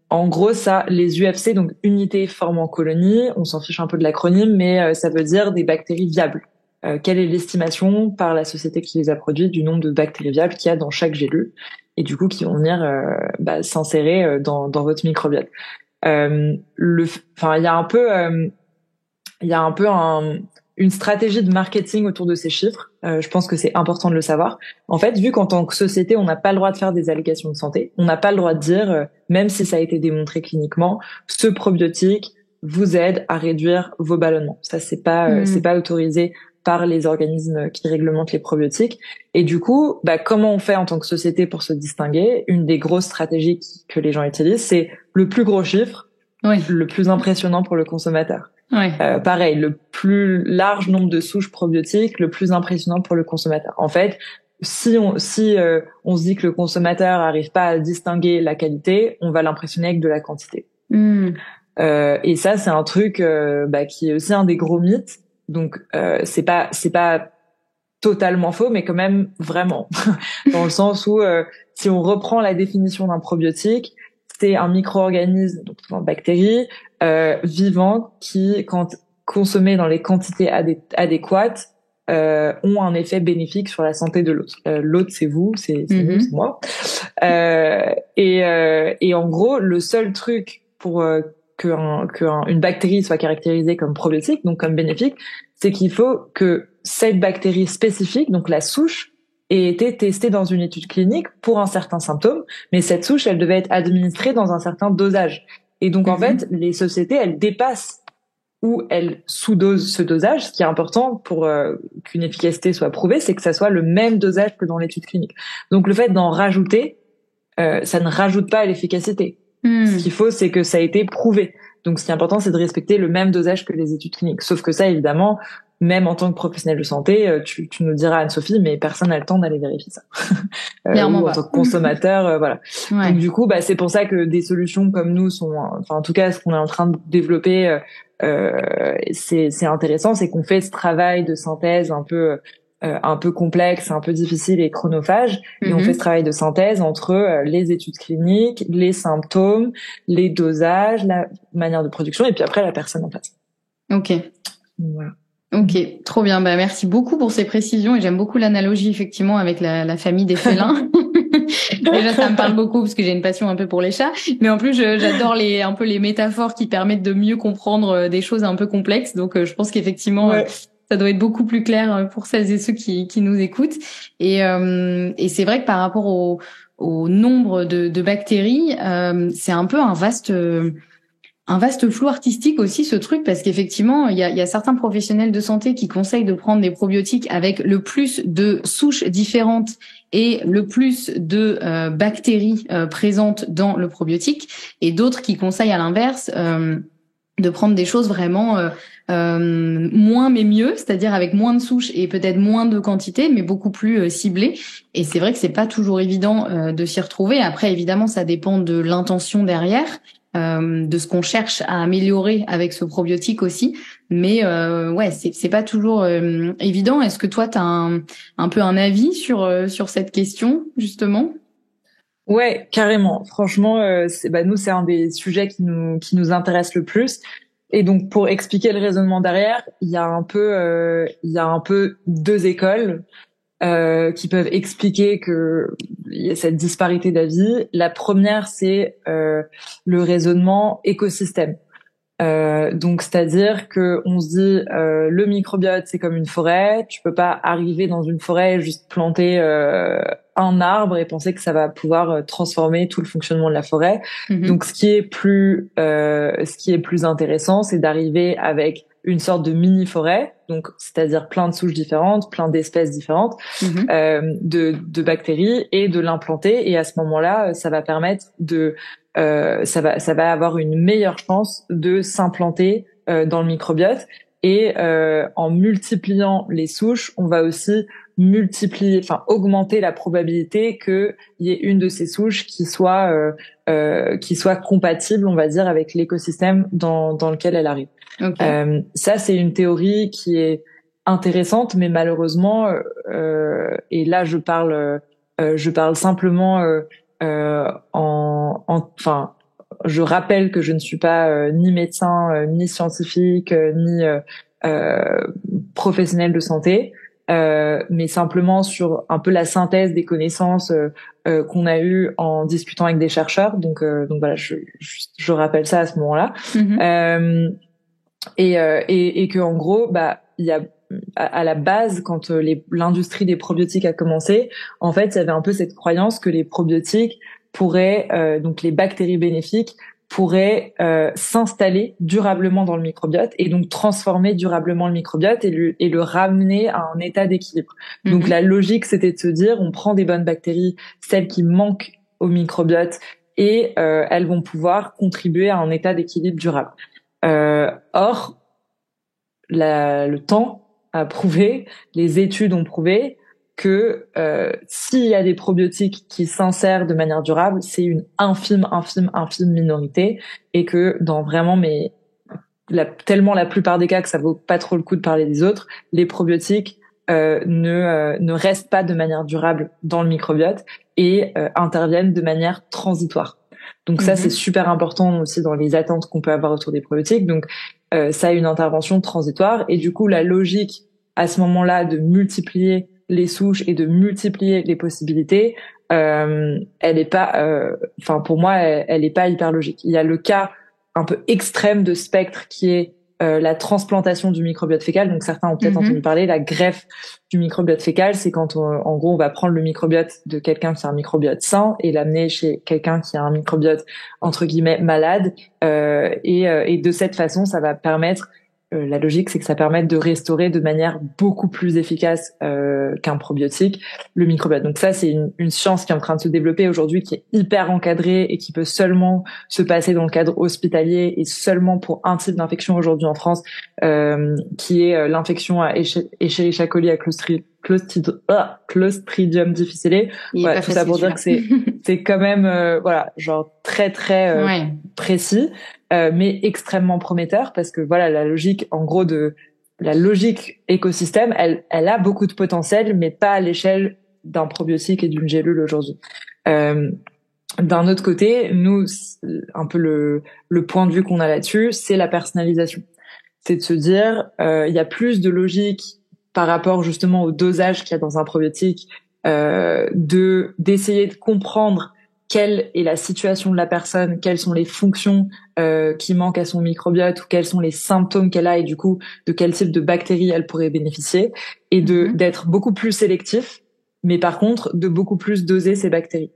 En gros, ça, les UFC, donc unités formant colonie, on s'en fiche un peu de l'acronyme, mais ça veut dire des bactéries viables. Quelle est l'estimation par la société qui les a produites du nombre de bactéries viables qu'il y a dans chaque gélule et du coup qui vont venir s'insérer dans votre microbiote. Il y a un peu une stratégie de marketing autour de ces chiffres. Je pense que c'est important de le savoir. En fait, vu qu'en tant que société, on n'a pas le droit de faire des allégations de santé, on n'a pas le droit de dire, même si ça a été démontré cliniquement, ce probiotique vous aide à réduire vos ballonnements. Ça, c'est pas autorisé par les organismes qui réglementent les probiotiques. Et du coup, comment on fait en tant que société pour se distinguer? Une des grosses stratégies que les gens utilisent, c'est le plus gros chiffre, le plus impressionnant pour le consommateur. Pareil, le plus large nombre de souches probiotiques, le plus impressionnant pour le consommateur. En fait, si on se dit que le consommateur arrive pas à distinguer la qualité, on va l'impressionner avec de la quantité. Et ça, c'est un truc qui est aussi un des gros mythes. Donc c'est pas totalement faux, mais quand même vraiment, dans le sens où si on reprend la définition d'un probiotique, c'est un micro-organisme, donc une bactérie vivant qui, quand consommé dans les quantités adéquates, ont un effet bénéfique sur la santé de l'autre. L'autre, c'est vous, c'est nous, c'est moi. Et en gros, le seul truc pour qu'une bactérie soit caractérisée comme probiotique, donc comme bénéfique, c'est qu'il faut que cette bactérie spécifique, donc la souche, ait été testée dans une étude clinique pour un certain symptôme, mais cette souche, elle devait être administrée dans un certain dosage. Et donc, en fait, les sociétés, elles dépassent ou elles sous-dosent ce dosage. Ce qui est important pour qu'une efficacité soit prouvée, c'est que ça soit le même dosage que dans l'étude clinique. Donc, le fait d'en rajouter, ça ne rajoute pas à l'efficacité. Ce qu'il faut, c'est que ça a été prouvé. Donc, ce qui est important, c'est de respecter le même dosage que les études cliniques. Sauf que ça, évidemment, même en tant que professionnel de santé, tu nous diras, Anne-Sophie, mais personne n'a le temps d'aller vérifier ça. Clairement Ou en pas. tant que consommateur, voilà. Ouais. Donc du coup, c'est pour ça que des solutions comme nous sont, enfin en tout cas, ce qu'on est en train de développer, c'est intéressant, c'est qu'on fait ce travail de synthèse un peu complexe, un peu difficile et chronophage, et on fait ce travail de synthèse entre les études cliniques, les symptômes, les dosages, la manière de production, et puis après la personne en face. Ok. Voilà. Ok, trop bien. Bah, merci beaucoup pour ces précisions et j'aime beaucoup l'analogie effectivement avec la famille des félins. Déjà, ça me parle beaucoup parce que j'ai une passion un peu pour les chats, mais en plus, j'adore un peu les métaphores qui permettent de mieux comprendre des choses un peu complexes. Donc, je pense qu'effectivement, Ouais. ça doit être beaucoup plus clair pour celles et ceux qui nous écoutent. Et c'est vrai que par rapport au nombre de bactéries, c'est un peu un vaste flou artistique aussi, ce truc, parce qu'effectivement, il y a certains professionnels de santé qui conseillent de prendre des probiotiques avec le plus de souches différentes et le plus de bactéries présentes dans le probiotique, et d'autres qui conseillent à l'inverse de prendre des choses vraiment moins mais mieux, c'est-à-dire avec moins de souches et peut-être moins de quantité, mais beaucoup plus ciblées. Et c'est vrai que c'est pas toujours évident de s'y retrouver. Après, évidemment, ça dépend de l'intention derrière. De ce qu'on cherche à améliorer avec ce probiotique aussi, mais ouais, c'est pas toujours évident. Est-ce que toi, t'as un peu un avis sur cette question justement? Ouais, carrément. Franchement, nous, c'est un des sujets qui nous intéresse le plus. Et donc, pour expliquer le raisonnement derrière, il y a un peu deux écoles qui peuvent expliquer que il y a cette disparité d'avis. La première, c'est le raisonnement écosystème. Donc, c'est-à-dire que on se dit le microbiote, c'est comme une forêt. Tu peux pas arriver dans une forêt et juste planter un arbre et penser que ça va pouvoir transformer tout le fonctionnement de la forêt. Donc, ce qui est plus intéressant, c'est d'arriver avec une sorte de mini forêt, donc c'est-à-dire plein de souches différentes, plein d'espèces différentes de bactéries, et de l'implanter. Et à ce moment-là, ça va permettre ça va avoir une meilleure chance de s'implanter dans le microbiote. Et en multipliant les souches, on va aussi augmenter la probabilité qu'il y ait une de ces souches qui soit compatible, on va dire, avec l'écosystème dans lequel elle arrive. Okay. Ça, c'est une théorie qui est intéressante, mais malheureusement, et là je parle simplement enfin, je rappelle que je ne suis pas ni médecin, ni scientifique, ni professionnel de santé, mais simplement sur un peu la synthèse des connaissances qu'on a eues en discutant avec des chercheurs. Donc voilà, je rappelle ça à ce moment-là. Et que en gros, il y a à la base, quand l'industrie des probiotiques a commencé, en fait, il y avait un peu cette croyance que les probiotiques pourraient, donc les bactéries bénéfiques, pourraient s'installer durablement dans le microbiote et donc transformer durablement le microbiote et le ramener à un état d'équilibre. Donc la logique, c'était de se dire, on prend des bonnes bactéries, celles qui manquent au microbiote, et elles vont pouvoir contribuer à un état d'équilibre durable. Or, le temps a prouvé, les études ont prouvé que s'il y a des probiotiques qui s'insèrent de manière durable, c'est une infime minorité, et que dans vraiment tellement la plupart des cas que ça vaut pas trop le coup de parler des autres, les probiotiques ne restent pas de manière durable dans le microbiote et interviennent de manière transitoire. Donc ça, c'est super important aussi dans les attentes qu'on peut avoir autour des probiotiques. Donc ça a une intervention transitoire, et du coup la logique à ce moment-là de multiplier les souches et de multiplier les possibilités, elle est pas, pour moi, elle est pas hyper logique. Il y a le cas un peu extrême de spectre qui est la transplantation du microbiote fécal. Donc certains ont peut-être entendu parler, la greffe du microbiote fécal, c'est quand en gros on va prendre le microbiote de quelqu'un qui a un microbiote sain et l'amener chez quelqu'un qui a un microbiote entre guillemets malade, et de cette façon ça va permettre la logique, c'est que ça permet de restaurer de manière beaucoup plus efficace qu'un probiotique le microbiote. Donc ça, c'est une science qui est en train de se développer aujourd'hui, qui est hyper encadrée et qui peut seulement se passer dans le cadre hospitalier et seulement pour un type d'infection aujourd'hui en France, qui est l'infection à Escherichia coli à Clostridium difficile. Voilà, tout ça pour dire que c'est quand même voilà, genre très très précis, mais extrêmement prometteur, parce que voilà, la logique en gros de la logique écosystème, elle a beaucoup de potentiel, mais pas à l'échelle d'un probiotique et d'une gélule aujourd'hui. D'un autre côté, nous, un peu le point de vue qu'on a là-dessus, c'est la personnalisation. C'est de se dire, il y a plus de logique par rapport justement au dosage qu'il y a dans un probiotique, d'essayer de comprendre quelle est la situation de la personne, quelles sont les fonctions qui manquent à son microbiote, ou quels sont les symptômes qu'elle a, et du coup de quel type de bactéries elle pourrait bénéficier, et d'être beaucoup plus sélectif, mais par contre de beaucoup plus doser ces bactéries.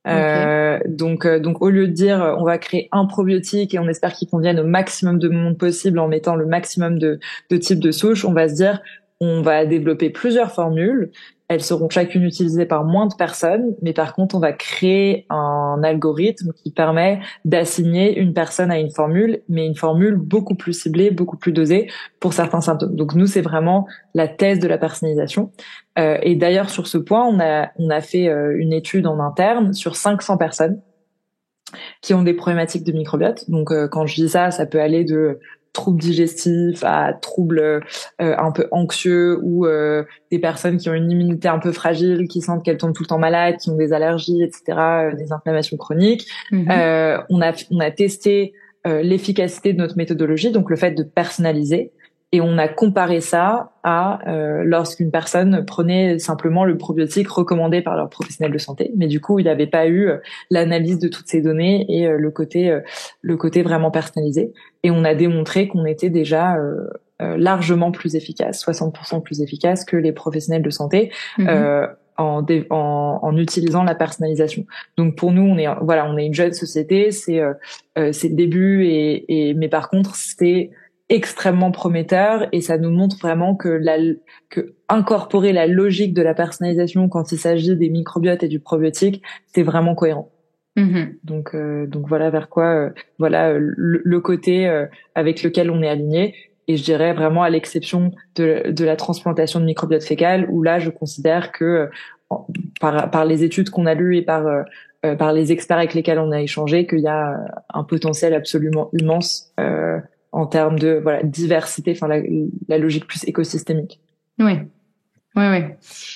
Donc au lieu de dire on va créer un probiotique et on espère qu'il convienne au maximum de monde possible en mettant le maximum de types de souches, on va se dire on va développer plusieurs formules. Elles seront chacune utilisées par moins de personnes, mais par contre, on va créer un algorithme qui permet d'assigner une personne à une formule, mais une formule beaucoup plus ciblée, beaucoup plus dosée pour certains symptômes. Donc nous, c'est vraiment la thèse de la personnalisation. Et d'ailleurs, sur ce point, on a fait une étude en interne sur 500 personnes qui ont des problématiques de microbiote. Donc quand je dis ça, ça peut aller de troubles digestifs à troubles un peu anxieux, ou des personnes qui ont une immunité un peu fragile, qui sentent qu'elles tombent tout le temps malades, qui ont des allergies, etc., des inflammations chroniques. On a testé l'efficacité de notre méthodologie, donc le fait de personnaliser, et on a comparé ça à lorsqu'une personne prenait simplement le probiotique recommandé par leur professionnel de santé. Mais du coup, il n'avait pas eu l'analyse de toutes ces données et le côté vraiment personnalisé. Et on a démontré qu'on était déjà largement plus efficace, 60% plus efficace que les professionnels de santé en utilisant la personnalisation. Donc pour nous, on est une jeune société, c'est le début, mais par contre, c'est extrêmement prometteur, et ça nous montre vraiment que incorporer la logique de la personnalisation quand il s'agit des microbiotes et du probiotique, c'est vraiment cohérent. Donc voilà vers quoi le côté avec lequel on est aligné. Et je dirais vraiment à l'exception de la transplantation de microbiote fécal, où là je considère que par les études qu'on a lues et par les experts avec lesquels on a échangé, qu'il y a un potentiel absolument immense en termes de diversité, enfin la logique plus écosystémique. Ouais.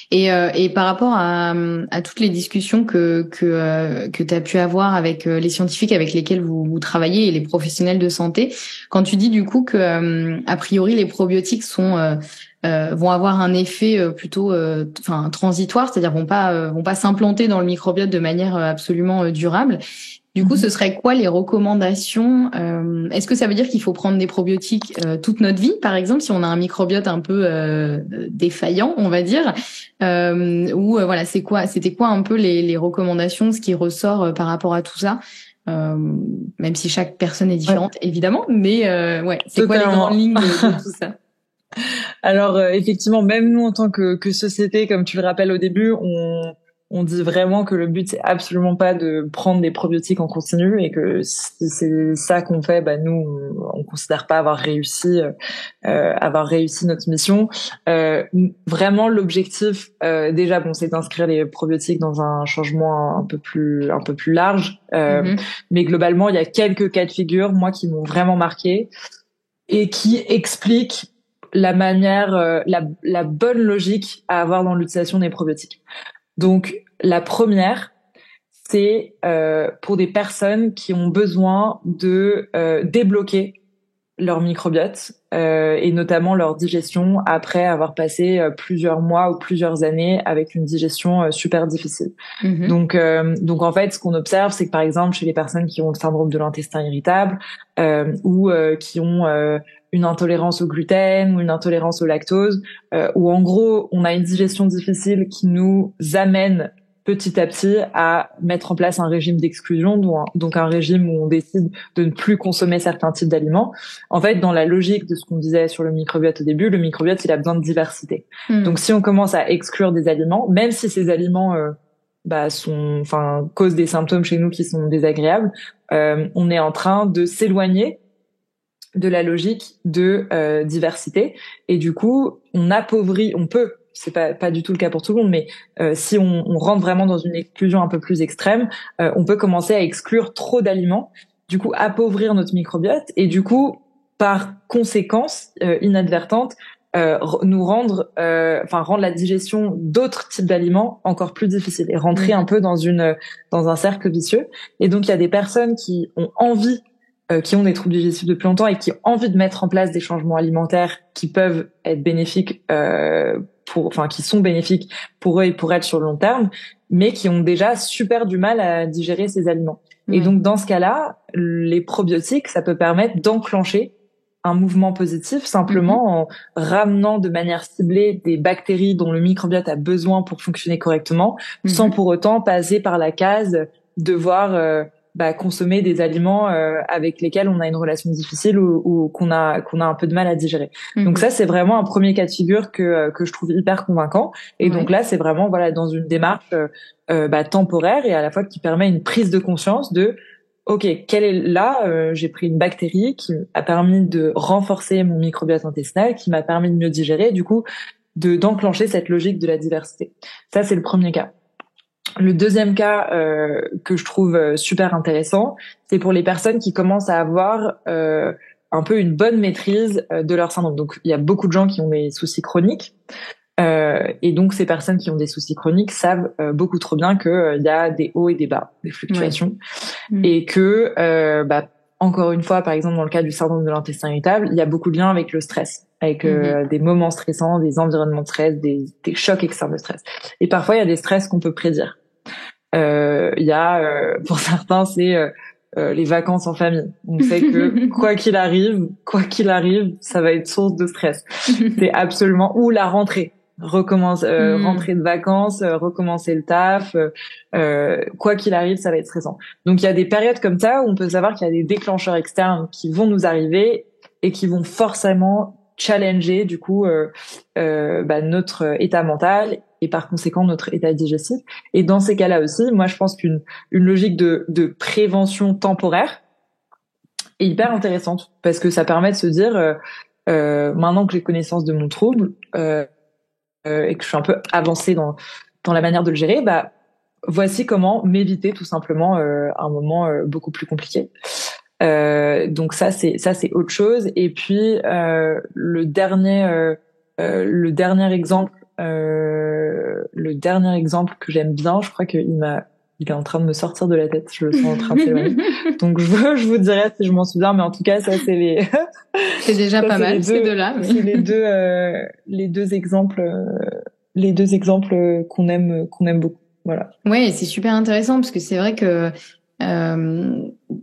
Et par rapport à toutes les discussions que tu as pu avoir avec les scientifiques avec lesquels vous travaillez et les professionnels de santé, quand tu dis du coup que a priori les probiotiques vont avoir un effet plutôt transitoire, c'est-à-dire vont pas s'implanter dans le microbiote de manière absolument durable. Du coup, ce serait quoi les recommandations? Est-ce que ça veut dire qu'il faut prendre des probiotiques toute notre vie, par exemple, si on a un microbiote un peu défaillant, on va dire, c'était quoi un peu les recommandations, ce qui ressort par rapport à tout ça, même si chaque personne est différente, évidemment, mais c'est quoi les grandes lignes de tout ça? Alors effectivement, même nous en tant que société, comme tu le rappelles au début, on dit vraiment que le but c'est absolument pas de prendre des probiotiques en continu, et que si c'est ça qu'on fait, nous on considère pas avoir réussi notre mission. Vraiment l'objectif déjà c'est d'inscrire les probiotiques dans un changement un peu plus large, mais globalement il y a quelques cas de figure moi qui m'ont vraiment marqué et qui expliquent la manière la bonne logique à avoir dans l'utilisation des probiotiques. Donc, la première, c'est pour des personnes qui ont besoin de débloquer leur microbiote et notamment leur digestion après avoir passé plusieurs mois ou plusieurs années avec une digestion super difficile. Donc en fait, ce qu'on observe, c'est que par exemple, chez les personnes qui ont le syndrome de l'intestin irritable ou qui ont une intolérance au gluten ou une intolérance au lactose, où en gros, on a une digestion difficile qui nous amène petit à petit à mettre en place un régime d'exclusion, donc un régime où on décide de ne plus consommer certains types d'aliments. En fait, dans la logique de ce qu'on disait sur le microbiote au début, le microbiote, il a besoin de diversité. Donc, si on commence à exclure des aliments, même si ces aliments causent des symptômes chez nous qui sont désagréables, on est en train de s'éloigner de la logique de diversité, et du coup, on peut, c'est pas du tout le cas pour tout le monde, mais si on rentre vraiment dans une exclusion un peu plus extrême, on peut commencer à exclure trop d'aliments, du coup appauvrir notre microbiote, et du coup, par conséquence inadvertante, rendre la digestion d'autres types d'aliments encore plus difficile, et rentrer un peu dans un cercle vicieux. Et donc il y a des personnes qui ont des troubles digestifs depuis longtemps et qui ont envie de mettre en place des changements alimentaires qui peuvent être bénéfiques qui sont bénéfiques pour eux et pour elles sur le long terme, mais qui ont déjà super du mal à digérer ces aliments. Et donc dans ce cas-là, les probiotiques, ça peut permettre d'enclencher un mouvement positif simplement en ramenant de manière ciblée des bactéries dont le microbiote a besoin pour fonctionner correctement, sans pour autant passer par la case devoir consommer des aliments avec lesquels on a une relation difficile ou qu'on a un peu de mal à digérer. Donc ça, c'est vraiment un premier cas de figure que je trouve hyper convaincant. Et donc là, c'est vraiment dans une démarche temporaire et à la fois qui permet une prise de conscience de OK, j'ai pris une bactérie qui a permis de renforcer mon microbiote intestinal, qui m'a permis de mieux digérer, du coup d'enclencher cette logique de la diversité. Ça, c'est le premier cas. Le deuxième cas que je trouve super intéressant, c'est pour les personnes qui commencent à avoir un peu une bonne maîtrise de leur syndrome. Donc, il y a beaucoup de gens qui ont des soucis chroniques. Et donc, ces personnes qui ont des soucis chroniques savent beaucoup trop bien qu'il y a des hauts et des bas, des fluctuations. Et que, encore une fois, par exemple, dans le cas du syndrome de l'intestin irritable, il y a beaucoup de liens avec le stress, avec des moments stressants, des environnements de stress, des chocs externes de stress. Et parfois, il y a des stress qu'on peut prédire. Pour certains, c'est les vacances en famille. On sait que quoi qu'il arrive, ça va être source de stress. C'est absolument, ou la rentrée. Rentrer de vacances, recommencer le taf, quoi qu'il arrive, ça va être stressant. Donc il y a des périodes comme ça où on peut savoir qu'il y a des déclencheurs externes qui vont nous arriver et qui vont forcément challenger du coup notre état mental et par conséquent notre état digestif. Et dans ces cas-là aussi, moi je pense qu'une logique de prévention temporaire est hyper intéressante parce que ça permet de se dire maintenant que j'ai connaissance de mon trouble et que je suis un peu avancée dans la manière de le gérer, voici comment m'éviter tout simplement un moment beaucoup plus compliqué. Donc ça c'est autre chose. Et puis le dernier exemple que j'aime bien, je crois qu'il est en train de me sortir de la tête, je le sens en train de s'éloigner. Donc je vous dirai si je m'en souviens, mais en tout cas ça c'est c'est déjà pas mal ces deux-là. C'est les deux exemples qu'on aime beaucoup. Voilà. Ouais, c'est super intéressant parce que c'est vrai que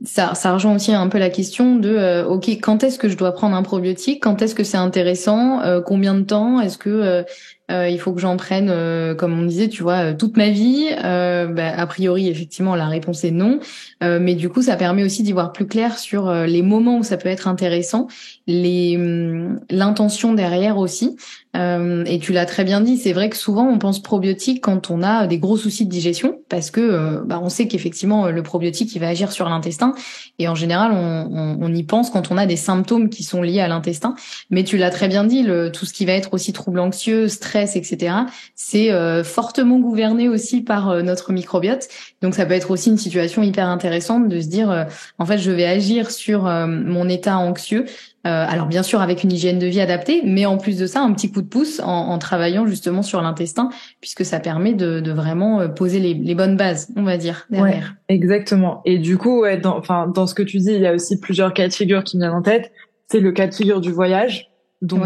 ça rejoint aussi un peu la question de OK, quand est-ce que je dois prendre un probiotique, quand est-ce que c'est intéressant, combien de temps, est-ce que il faut que j'en prenne comme on disait, tu vois, toute ma vie. A priori effectivement la réponse est non, mais du coup ça permet aussi d'y voir plus clair sur les moments où ça peut être intéressant, l'intention derrière aussi. Et tu l'as très bien dit, c'est vrai que souvent on pense probiotique quand on a des gros soucis de digestion parce que on sait qu'effectivement le probiotique il va agir sur l'intestin et en général on y pense quand on a des symptômes qui sont liés à l'intestin. Mais tu l'as très bien dit, tout ce qui va être aussi trouble anxieux, stress, etc. c'est fortement gouverné aussi par notre microbiote. Donc ça peut être aussi une situation hyper intéressante de se dire en fait je vais agir sur mon état anxieux. Alors bien sûr avec une hygiène de vie adaptée, mais en plus de ça, un petit coup de pouce en travaillant justement sur l'intestin, puisque ça permet de vraiment poser les bonnes bases, on va dire, derrière. Ouais, exactement. Et du coup, dans ce que tu dis, il y a aussi plusieurs cas de figure qui me viennent en tête. C'est le cas de figure du voyage. Donc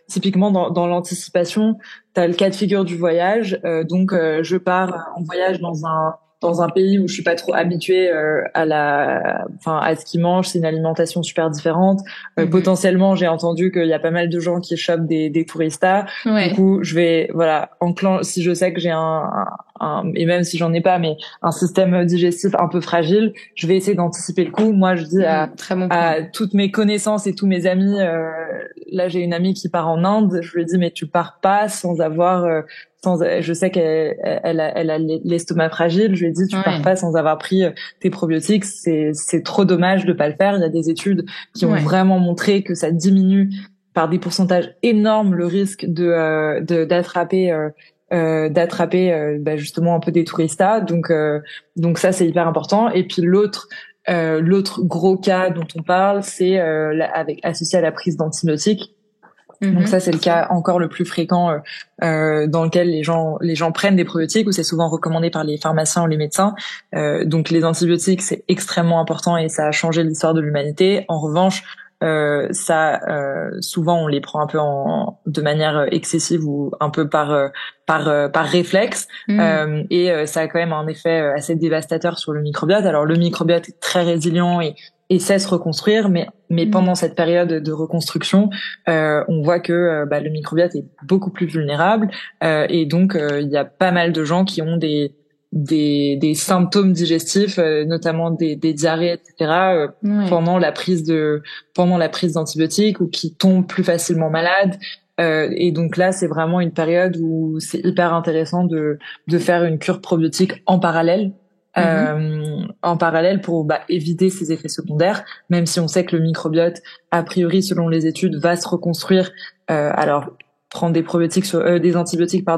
typiquement dans l'anticipation, t'as le cas de figure du voyage. Je pars en voyage dans un pays où je suis pas trop habituée à ce qu'ils mangent, c'est une alimentation super différente. Potentiellement, j'ai entendu qu'il y a pas mal de gens qui chopent des touristas. Ouais. Du coup, je vais si je sais que j'ai et même si j'en ai pas, mais un système digestif un peu fragile, je vais essayer d'anticiper le coup. Moi, je dis très bon à toutes mes connaissances et tous mes amis, là j'ai une amie qui part en Inde, je lui dis mais tu pars pas sans avoir je sais qu'elle a l'estomac fragile, je lui ai dit tu pars pas sans avoir pris tes probiotiques, c'est trop dommage de pas le faire. Il y a des études qui ont vraiment montré que ça diminue par des pourcentages énormes le risque d'attraper justement un peu des touristas. Donc ça c'est hyper important. Et puis l'autre gros cas dont on parle, c'est associé à la prise d'antibiotiques. Donc ça c'est le cas encore le plus fréquent dans lequel les gens prennent des probiotiques, où c'est souvent recommandé par les pharmaciens ou les médecins. Donc les antibiotiques c'est extrêmement important et ça a changé l'histoire de l'humanité. En revanche, souvent on les prend un peu de manière excessive ou un peu par réflexe, et ça a quand même un effet assez dévastateur sur le microbiote. Alors le microbiote est très résilient et sait se reconstruire, mais pendant cette période de reconstruction, on voit que le microbiote est beaucoup plus vulnérable, et donc il y a pas mal de gens qui ont des symptômes digestifs, notamment des diarrhées, etc. Pendant la prise d'antibiotiques, ou qui tombent plus facilement malades. Et donc là, c'est vraiment une période où c'est hyper intéressant de faire une cure probiotique en parallèle. Pour éviter ces effets secondaires, même si on sait que le microbiote, a priori, selon les études, va se reconstruire. Alors prendre des antibiotiques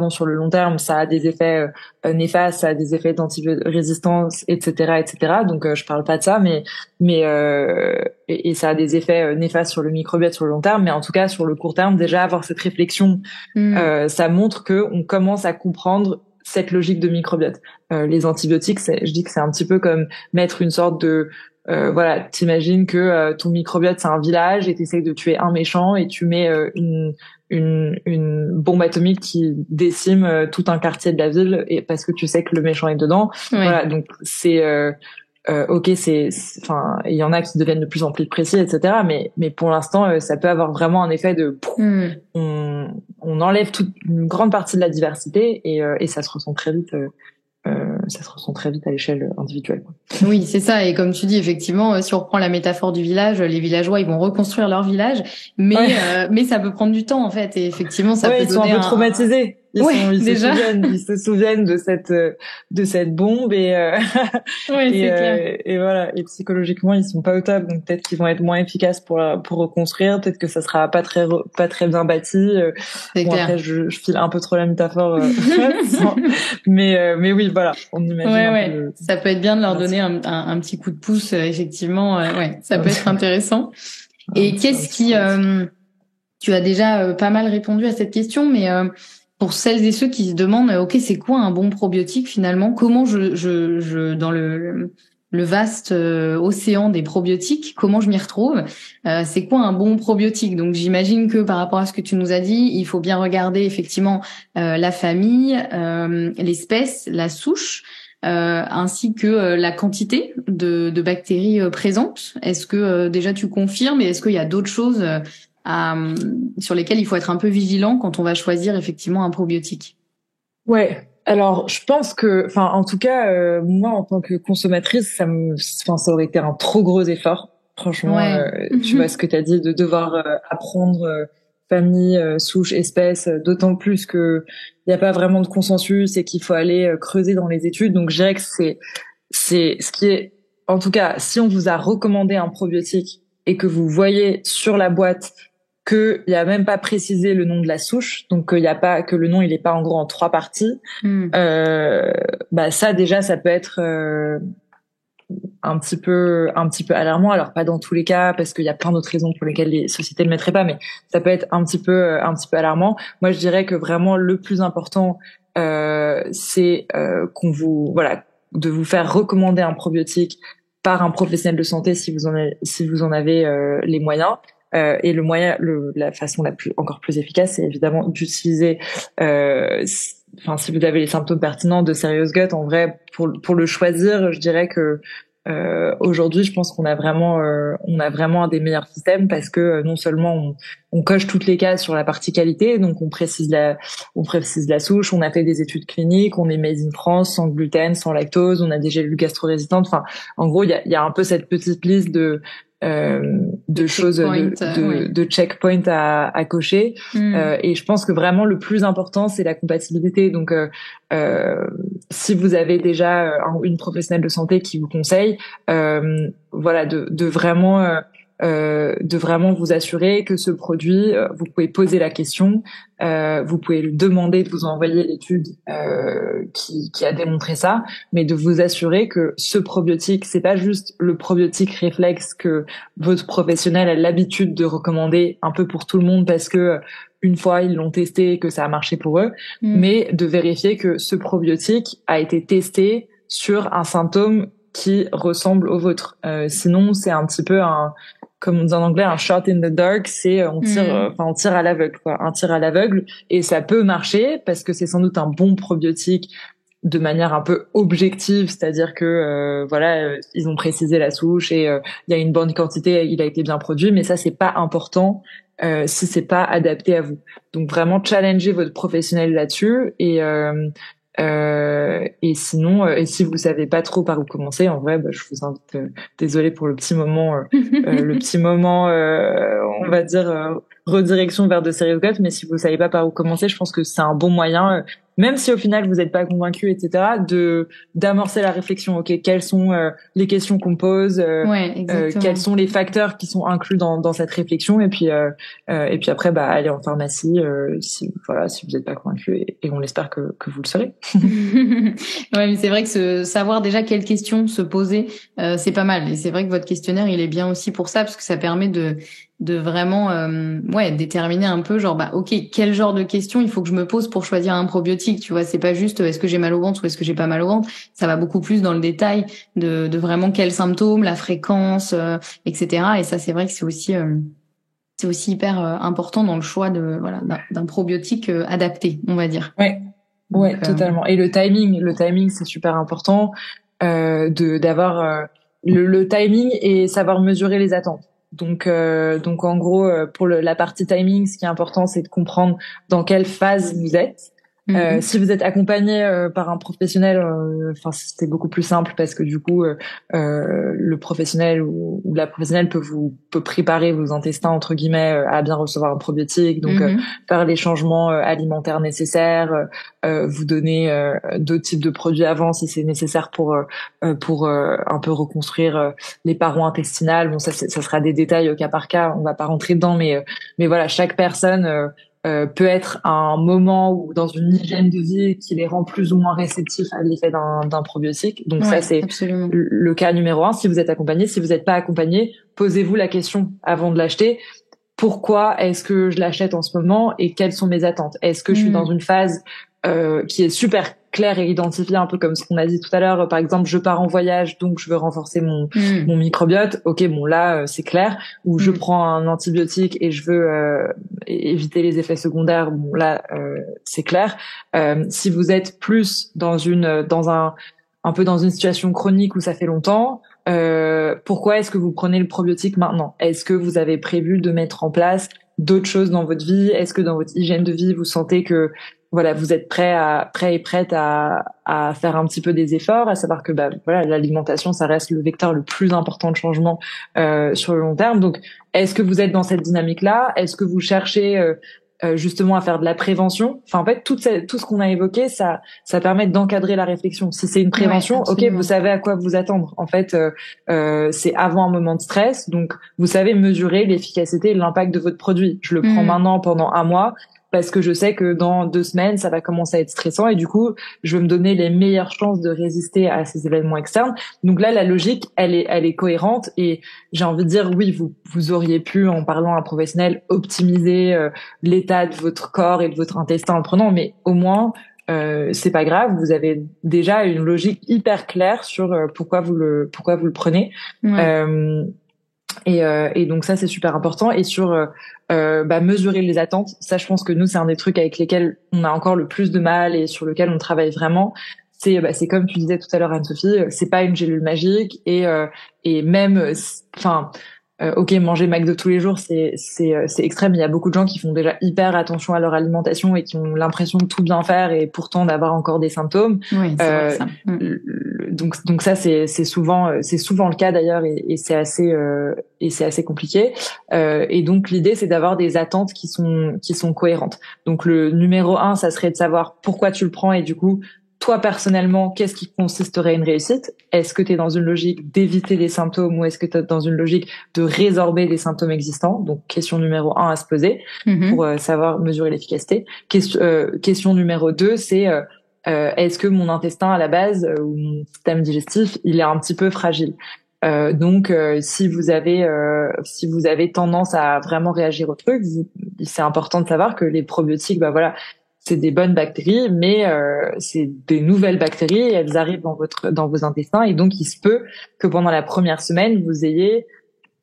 sur le long terme, ça a des effets néfastes, ça a des effets d'antibiorésistance, etc., etc. Donc je parle pas de ça, mais et ça a des effets néfastes sur le microbiote sur le long terme, mais en tout cas sur le court terme, déjà avoir cette réflexion, ça montre que on commence à comprendre cette logique de microbiote. Les antibiotiques, je dis que c'est un petit peu comme mettre une sorte de t'imagines que ton microbiote c'est un village et t'essayes de tuer un méchant et tu mets une bombe atomique qui décime tout un quartier de la ville, et parce que tu sais que le méchant est dedans. Voilà, donc c'est ok, il y en a qui deviennent de plus en plus précis, etc. Mais pour l'instant, ça peut avoir vraiment un effet de on enlève une grande partie de la diversité, et ça se ressent très vite. Ça se ressent très vite à l'échelle individuelle. Oui, c'est ça. Et comme tu dis, effectivement, si on reprend la métaphore du village, les villageois, ils vont reconstruire leur village, mais ça peut prendre du temps, en fait. Et effectivement, ça peut donner ils sont un peu traumatisés. Ils se souviennent de cette bombe, et voilà. Et psychologiquement, ils sont pas au top, donc peut-être qu'ils vont être moins efficaces pour reconstruire. Peut-être que ça sera pas très bien bâti. Après, je file un peu trop la métaphore, mais oui, voilà. On imagine. Ça peut être bien de leur donner un petit coup de pouce, effectivement. Ça peut être intéressant. Et qu'est-ce qui, tu as déjà pas mal répondu à cette question, mais pour celles et ceux qui se demandent, ok, c'est quoi un bon probiotique finalement? Comment je dans le vaste océan des probiotiques, comment je m'y retrouve? C'est quoi un bon probiotique? Donc j'imagine que par rapport à ce que tu nous as dit, il faut bien regarder effectivement la famille, l'espèce, la souche, ainsi que la quantité de bactéries présentes. Est-ce que déjà tu confirmes, et est-ce qu'il y a d'autres choses sur lesquelles il faut être un peu vigilant quand on va choisir effectivement un probiotique? Ouais. Alors, je pense que, en tout cas, moi, en tant que consommatrice, ça aurait été un trop gros effort. Franchement, tu vois ce que t'as dit, de devoir apprendre famille, souche, espèce, d'autant plus que il y a pas vraiment de consensus et qu'il faut aller creuser dans les études. Donc, je dirais que c'est ce qui est, en tout cas, si on vous a recommandé un probiotique et que vous voyez sur la boîte qu'il y a même pas précisé le nom de la souche, donc il y a pas que le nom il est pas en gros en 3 parties. Ça déjà ça peut être un petit peu alarmant. Alors pas dans tous les cas, parce qu'il y a plein d'autres raisons pour lesquelles les sociétés le mettraient pas, mais ça peut être un petit peu alarmant. Moi je dirais que vraiment le plus important c'est de vous faire recommander un probiotique par un professionnel de santé si vous en avez les moyens. Et la façon encore plus efficace, c'est évidemment d'utiliser, si vous avez les symptômes pertinents de Serious Gut, en vrai, pour le choisir, je dirais que aujourd'hui, je pense qu'on a vraiment un des meilleurs systèmes parce que non seulement on coche toutes les cases sur la partie qualité, donc on précise la souche, on a fait des études cliniques, on est made in France, sans gluten, sans lactose, on a des gélules gastro-résistantes. Enfin, en gros, il y a un peu cette petite liste de choses, de checkpoints à cocher. Et je pense que vraiment le plus important, c'est la compatibilité. Donc, si vous avez déjà une professionnelle de santé qui vous conseille, voilà, de vraiment vous assurer que ce produit, vous pouvez poser la question, vous pouvez lui demander de vous envoyer l'étude qui a démontré ça, mais de vous assurer que ce probiotique, c'est pas juste le probiotique réflexe que votre professionnel a l'habitude de recommander un peu pour tout le monde parce que une fois ils l'ont testé et que ça a marché pour eux, mais de vérifier que ce probiotique a été testé sur un symptôme qui ressemble au vôtre. Sinon, c'est un petit peu comme on dit en anglais, un shot in the dark, c'est on tire à l'aveugle, quoi, un tir à l'aveugle, et ça peut marcher parce que c'est sans doute un bon probiotique de manière un peu objective, c'est-à-dire que ils ont précisé la souche et il y a une bonne quantité, il a été bien produit, mais ça c'est pas important si c'est pas adapté à vous. Donc vraiment challenger votre professionnel là-dessus et sinon, et si vous savez pas trop par où commencer, en vrai, je vous invite. Désolée pour le petit moment, on va dire redirection vers de sérieux goûts. Mais si vous savez pas par où commencer, je pense que c'est un bon moyen, même si au final vous n'êtes pas convaincu, etc., d'amorcer la réflexion. Ok, quelles sont les questions qu'on pose, quels sont les facteurs qui sont inclus dans cette réflexion, et puis après, aller en pharmacie si vous n'êtes pas convaincu, et on espère que vous le serez. Ouais, mais c'est vrai que savoir déjà quelles questions se poser, c'est pas mal. Et c'est vrai que votre questionnaire, il est bien aussi pour ça, parce que ça permet de vraiment déterminer un peu genre ok, quel genre de questions il faut que je me pose pour choisir un probiotique, tu vois. C'est pas juste est-ce que j'ai mal au ventre ou est-ce que j'ai pas mal au ventre, ça va beaucoup plus dans le détail de vraiment quels symptômes, la fréquence, etc. Et ça, c'est vrai que c'est aussi hyper important dans le choix d'un probiotique adapté, on va dire. Ouais, totalement. Et le timing c'est super important, d'avoir le timing et savoir mesurer les attentes. Donc en gros, pour la partie timing, ce qui est important, c'est de comprendre dans quelle phase vous êtes. Si vous êtes accompagné par un professionnel, c'est beaucoup plus simple parce que du coup, le professionnel ou la professionnelle peut préparer vos intestins entre guillemets à bien recevoir un probiotique, donc faire les changements alimentaires nécessaires, vous donner d'autres types de produits avant si c'est nécessaire pour un peu reconstruire les parois intestinales. Bon, ça sera des détails au cas par cas, on va pas rentrer dedans, mais voilà, chaque personne peut être à un moment ou dans une hygiène de vie qui les rend plus ou moins réceptifs à l'effet d'un probiotique. Donc ça, c'est absolument le cas numéro 1. Si vous êtes accompagné, si vous n'êtes pas accompagné, posez-vous la question avant de l'acheter. Pourquoi est-ce que je l'achète en ce moment et quelles sont mes attentes? Est-ce que je suis dans une phase qui est super claire et identifiée, un peu comme ce qu'on a dit tout à l'heure. Par exemple, je pars en voyage, donc je veux renforcer mon microbiote. Ok, bon là c'est clair. Ou je prends un antibiotique et je veux éviter les effets secondaires. Bon là c'est clair. Si vous êtes plus dans un peu dans une situation chronique où ça fait longtemps, pourquoi est-ce que vous prenez le probiotique maintenant? Est-ce que vous avez prévu de mettre en place d'autres choses dans votre vie? Est-ce que dans votre hygiène de vie, vous sentez que voilà, vous êtes prêt et prête à faire un petit peu des efforts, à savoir que l'alimentation, ça reste le vecteur le plus important de changement sur le long terme. Donc, est-ce que vous êtes dans cette dynamique-là? Est-ce que vous cherchez justement à faire de la prévention? Enfin, en fait, tout ce qu'on a évoqué, ça permet d'encadrer la réflexion. Si c'est une prévention, ok, vous savez à quoi vous attendre. En fait, c'est avant un moment de stress, donc vous savez mesurer l'efficacité et l'impact de votre produit. Je le prends maintenant pendant un mois, parce que je sais que dans 2 semaines, ça va commencer à être stressant et du coup, je veux me donner les meilleures chances de résister à ces événements externes. Donc là, la logique, elle est cohérente et j'ai envie de dire, oui, vous auriez pu, en parlant à un professionnel, optimiser l'état de votre corps et de votre intestin en le prenant, mais au moins, c'est pas grave, vous avez déjà une logique hyper claire sur pourquoi vous le prenez. Et donc ça c'est super important. Et sur mesurer les attentes, ça je pense que nous c'est un des trucs avec lesquels on a encore le plus de mal et sur lequel on travaille vraiment, c'est comme tu disais tout à l'heure, Anne-Sophie, c'est pas une gélule magique et même, enfin. Ok, manger McDo tous les jours, c'est extrême. Il y a beaucoup de gens qui font déjà hyper attention à leur alimentation et qui ont l'impression de tout bien faire et pourtant d'avoir encore des symptômes. Oui, c'est vrai ça. Donc ça c'est souvent le cas d'ailleurs et c'est assez compliqué. Et donc l'idée c'est d'avoir des attentes qui sont cohérentes. Donc le numéro 1, ça serait de savoir pourquoi tu le prends et du coup toi, personnellement, qu'est-ce qui consisterait à une réussite? Est-ce que tu es dans une logique d'éviter des symptômes ou est-ce que tu es dans une logique de résorber des symptômes existants? Donc, question numéro 1 à se poser pour savoir mesurer l'efficacité. Question numéro 2, c'est est-ce que mon intestin, à la base, ou mon système digestif, il est un petit peu fragile? Donc, si vous avez tendance à vraiment réagir au truc, c'est important de savoir que les probiotiques, bah voilà, c'est des bonnes bactéries, mais c'est des nouvelles bactéries et elles arrivent dans vos intestins et donc il se peut que pendant la première semaine vous ayez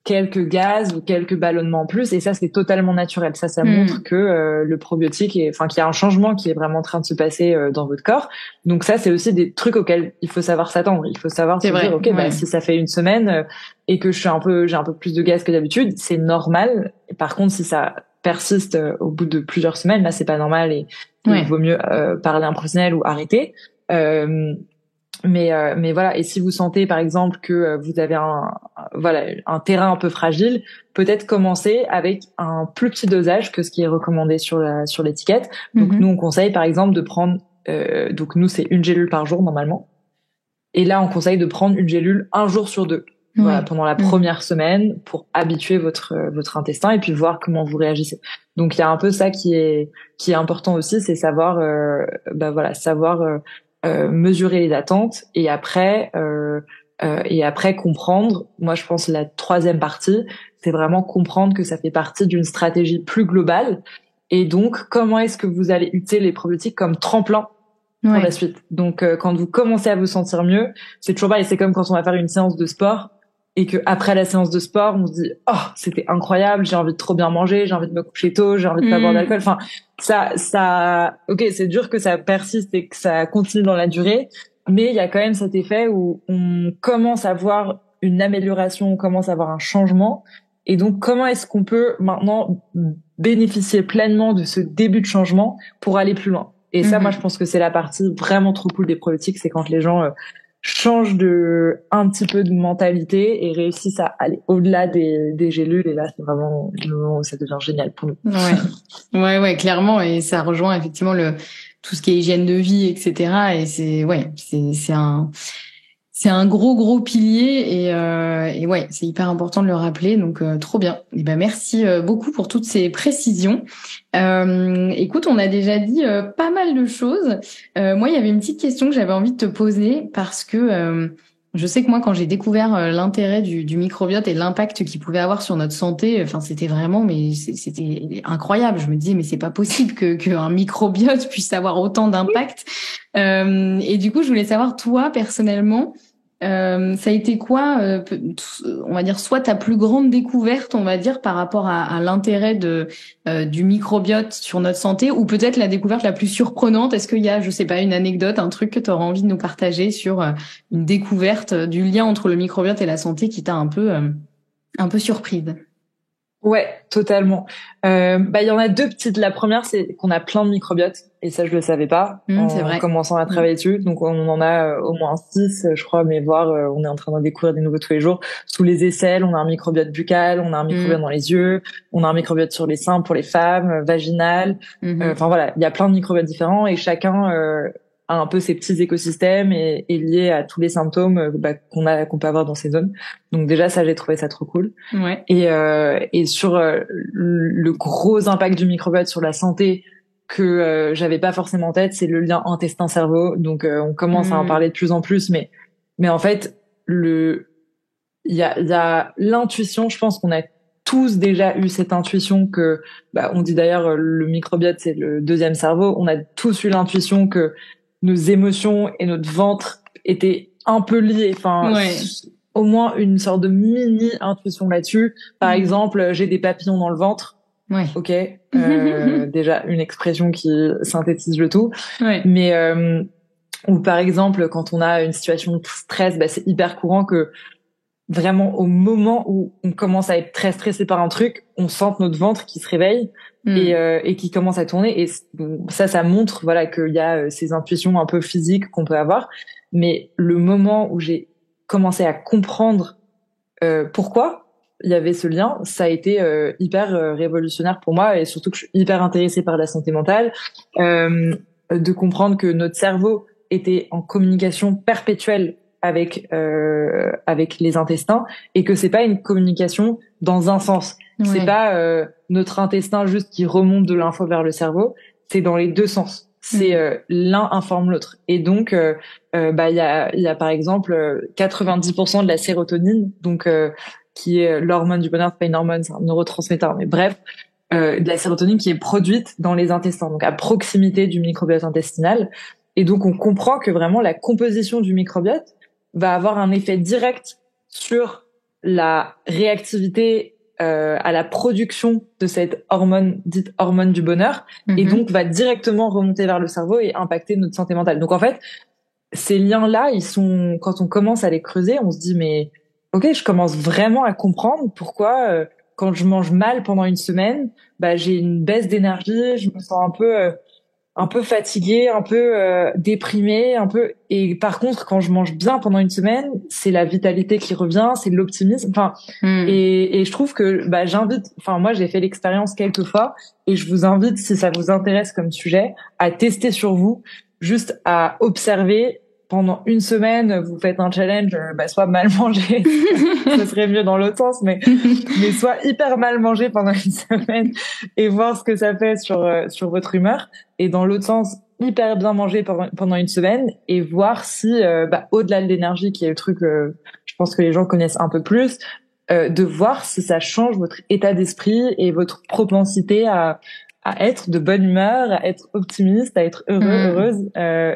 quelques gaz ou quelques ballonnements en plus et ça c'est totalement naturel. Ça montre que le probiotique qu'il y a un changement qui est vraiment en train de se passer dans votre corps. Donc ça c'est aussi des trucs auxquels il faut savoir s'attendre. Il faut savoir se dire ok bah si ça fait une semaine et que j'ai un peu plus de gaz que d'habitude, c'est normal. Et par contre si ça persiste au bout de plusieurs semaines, là c'est pas normal et il vaut mieux parler à un professionnel ou arrêter. Mais voilà, et si vous sentez par exemple que vous avez un terrain un peu fragile, peut-être commencer avec un plus petit dosage que ce qui est recommandé sur l'étiquette. Donc nous on conseille par exemple de prendre donc nous c'est une gélule par jour normalement. Et là on conseille de prendre une gélule un jour sur deux. Voilà, pendant la première semaine pour habituer votre intestin et puis voir comment vous réagissez. Donc il y a un peu ça qui est important aussi, c'est savoir mesurer les attentes et après comprendre. Moi je pense la troisième partie, c'est vraiment comprendre que ça fait partie d'une stratégie plus globale et donc comment est-ce que vous allez utiliser les probiotiques comme tremplin pour la suite. Donc quand vous commencez à vous sentir mieux, c'est toujours pareil, c'est comme quand on va faire une séance de sport et que après la séance de sport, on se dit "Oh, c'était incroyable, j'ai envie de trop bien manger, j'ai envie de me coucher tôt, j'ai envie de pas boire d'alcool." Enfin, ça OK, c'est dur que ça persiste et que ça continue dans la durée, mais il y a quand même cet effet où on commence à voir une amélioration, on commence à voir un changement. Et donc comment est-ce qu'on peut maintenant bénéficier pleinement de ce début de changement pour aller plus loin? Et ça, moi, je pense que c'est la partie vraiment trop cool des probiotiques, c'est quand les gens changent un petit peu de mentalité et réussissent à aller au-delà des gélules. Et là, c'est vraiment le moment où ça devient génial pour nous. Ouais, clairement. Et ça rejoint effectivement tout ce qui est hygiène de vie, etc. Et c'est un gros pilier et ouais, c'est hyper important de le rappeler. Donc trop bien. Et ben merci beaucoup pour toutes ces précisions. Écoute, on a déjà dit pas mal de choses. Moi, il y avait une petite question que j'avais envie de te poser parce que je sais que moi, quand j'ai découvert l'intérêt du microbiote et l'impact qu'il pouvait avoir sur notre santé, enfin, c'était c'était incroyable. Je me disais, mais c'est pas possible qu'un microbiote puisse avoir autant d'impact. Et du coup, je voulais savoir, toi, personnellement, ça a été quoi, on va dire, soit ta plus grande découverte, on va dire, par rapport à l'intérêt du microbiote sur notre santé, ou peut-être la découverte la plus surprenante. Est-ce qu'il y a, je sais pas, une anecdote, un truc que tu auras envie de nous partager sur une découverte du lien entre le microbiote et la santé qui t'a un peu surprise? Ouais, totalement. Il y en a deux petites. La première, c'est qu'on a plein de microbiotes, et ça, je le savais pas en commençant à travailler dessus. Donc, on en a au moins 6, je crois, mais voire on est en train d'en découvrir des nouveaux tous les jours. Sous les aisselles, on a un microbiote buccal, on a un microbiote dans les yeux, on a un microbiote sur les seins pour les femmes, vaginal. Enfin voilà, il y a plein de microbiotes différents et chacun a un peu ses petits écosystèmes et est lié à tous les symptômes qu'on peut avoir dans ces zones. Donc déjà ça, j'ai trouvé ça trop cool. Ouais. Et sur le gros impact du microbiote sur la santé que j'avais pas forcément en tête, c'est le lien intestin-cerveau. Donc on commence à en parler de plus en plus, mais en fait il y a l'intuition. Je pense qu'on a tous déjà eu cette intuition que on dit d'ailleurs le microbiote c'est le deuxième cerveau. On a tous eu l'intuition que nos émotions et notre ventre étaient un peu liés. Enfin, au moins une sorte de mini intuition là-dessus. Par exemple, j'ai des papillons dans le ventre. Ouais. Ok. Déjà une expression qui synthétise le tout. Ouais. Ou par exemple, quand on a une situation de stress, bah, c'est hyper courant que vraiment au moment où on commence à être très stressé par un truc, on sente notre ventre qui se réveille et qui commence à tourner. Et ça montre voilà qu'il y a ces intuitions un peu physiques qu'on peut avoir. Mais le moment où j'ai commencé à comprendre pourquoi il y avait ce lien, ça a été hyper révolutionnaire pour moi, et surtout que je suis hyper intéressée par la santé mentale, de comprendre que notre cerveau était en communication perpétuelle avec les intestins, et que c'est pas une communication dans un sens. Ouais. C'est pas notre intestin juste qui remonte de l'info vers le cerveau, c'est dans les deux sens. C'est l'un informe l'autre. Et donc bah il y a par exemple 90% de la sérotonine, donc qui est l'hormone du bonheur, c'est pas une hormone, c'est un neurotransmetteur, mais bref, de la sérotonine qui est produite dans les intestins, donc à proximité du microbiote intestinal. Et donc on comprend que vraiment la composition du microbiote va avoir un effet direct sur la réactivité à la production de cette hormone dite hormone du bonheur, et donc va directement remonter vers le cerveau et impacter notre santé mentale. Donc en fait, ces liens-là, ils sont, quand on commence à les creuser, on se dit mais ok, je commence vraiment à comprendre pourquoi quand je mange mal pendant une semaine, bah j'ai une baisse d'énergie, je me sens un peu fatiguée, un peu déprimée, un peu. Et par contre, quand je mange bien pendant une semaine, c'est la vitalité qui revient, c'est de l'optimisme. Enfin, et je trouve que bah j'invite. Enfin, moi, j'ai fait l'expérience quelques fois, et je vous invite, si ça vous intéresse comme sujet, à tester sur vous, juste à observer. Pendant une semaine, vous faites un challenge, bah, soit mal manger, ce serait mieux dans l'autre sens, mais soit hyper mal manger pendant une semaine et voir ce que ça fait sur votre humeur. Et dans l'autre sens, hyper bien manger pendant une semaine et voir si, bah, au-delà de l'énergie, qui est le truc, je pense que les gens connaissent un peu plus, de voir si ça change votre état d'esprit et votre propensité à être de bonne humeur, à être optimiste, à être heureuse.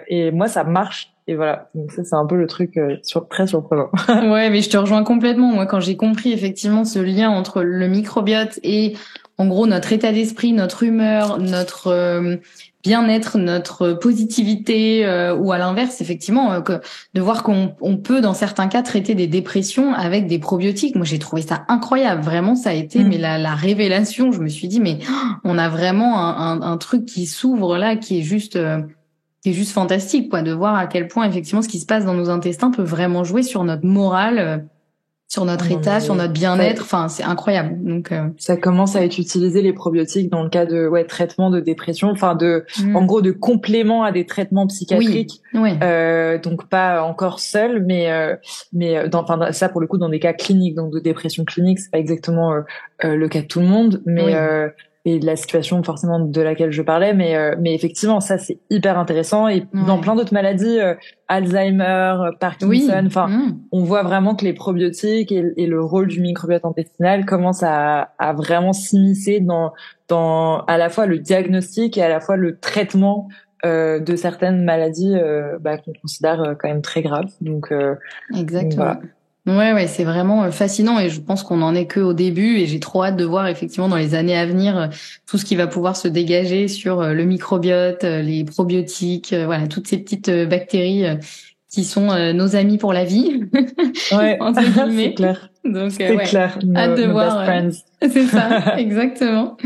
Et moi, ça marche. Et voilà, donc ça c'est un peu le truc très surprenant. Ouais, mais je te rejoins complètement. Moi, quand j'ai compris effectivement ce lien entre le microbiote et en gros notre état d'esprit, notre humeur, notre bien-être, notre positivité, ou à l'inverse, effectivement, de voir qu'on peut dans certains cas traiter des dépressions avec des probiotiques. Moi, j'ai trouvé ça incroyable. Vraiment, ça a été mais la révélation. Je me suis dit mais on a vraiment un truc qui s'ouvre là, qui est juste fantastique, quoi, de voir à quel point effectivement ce qui se passe dans nos intestins peut vraiment jouer sur notre morale, sur notre état, sur notre bien-être. Enfin, c'est incroyable. Donc ça commence à être utilisé, les probiotiques, dans le cas de traitement de dépression, enfin en gros de complément à des traitements psychiatriques. Oui. Donc pas encore seul, mais ça pour le coup dans des cas cliniques, donc de dépression clinique, c'est pas exactement le cas de tout le monde, mais et de la situation forcément de laquelle je parlais, mais effectivement ça c'est hyper intéressant. Et dans plein d'autres maladies, Alzheimer, Parkinson, on voit vraiment que les probiotiques et le rôle du microbiote intestinal commencent à vraiment s'immiscer dans à la fois le diagnostic et à la fois le traitement de certaines maladies qu'on considère quand même très graves. Donc exactement. Donc, voilà. Ouais, c'est vraiment fascinant, et je pense qu'on en est que au début, et j'ai trop hâte de voir effectivement dans les années à venir tout ce qui va pouvoir se dégager sur le microbiote, les probiotiques, voilà, toutes ces petites bactéries qui sont nos amis pour la vie. Ouais, entre guillemets. C'est clair. Donc c'est clair. Hâte de voir. C'est ça, exactement.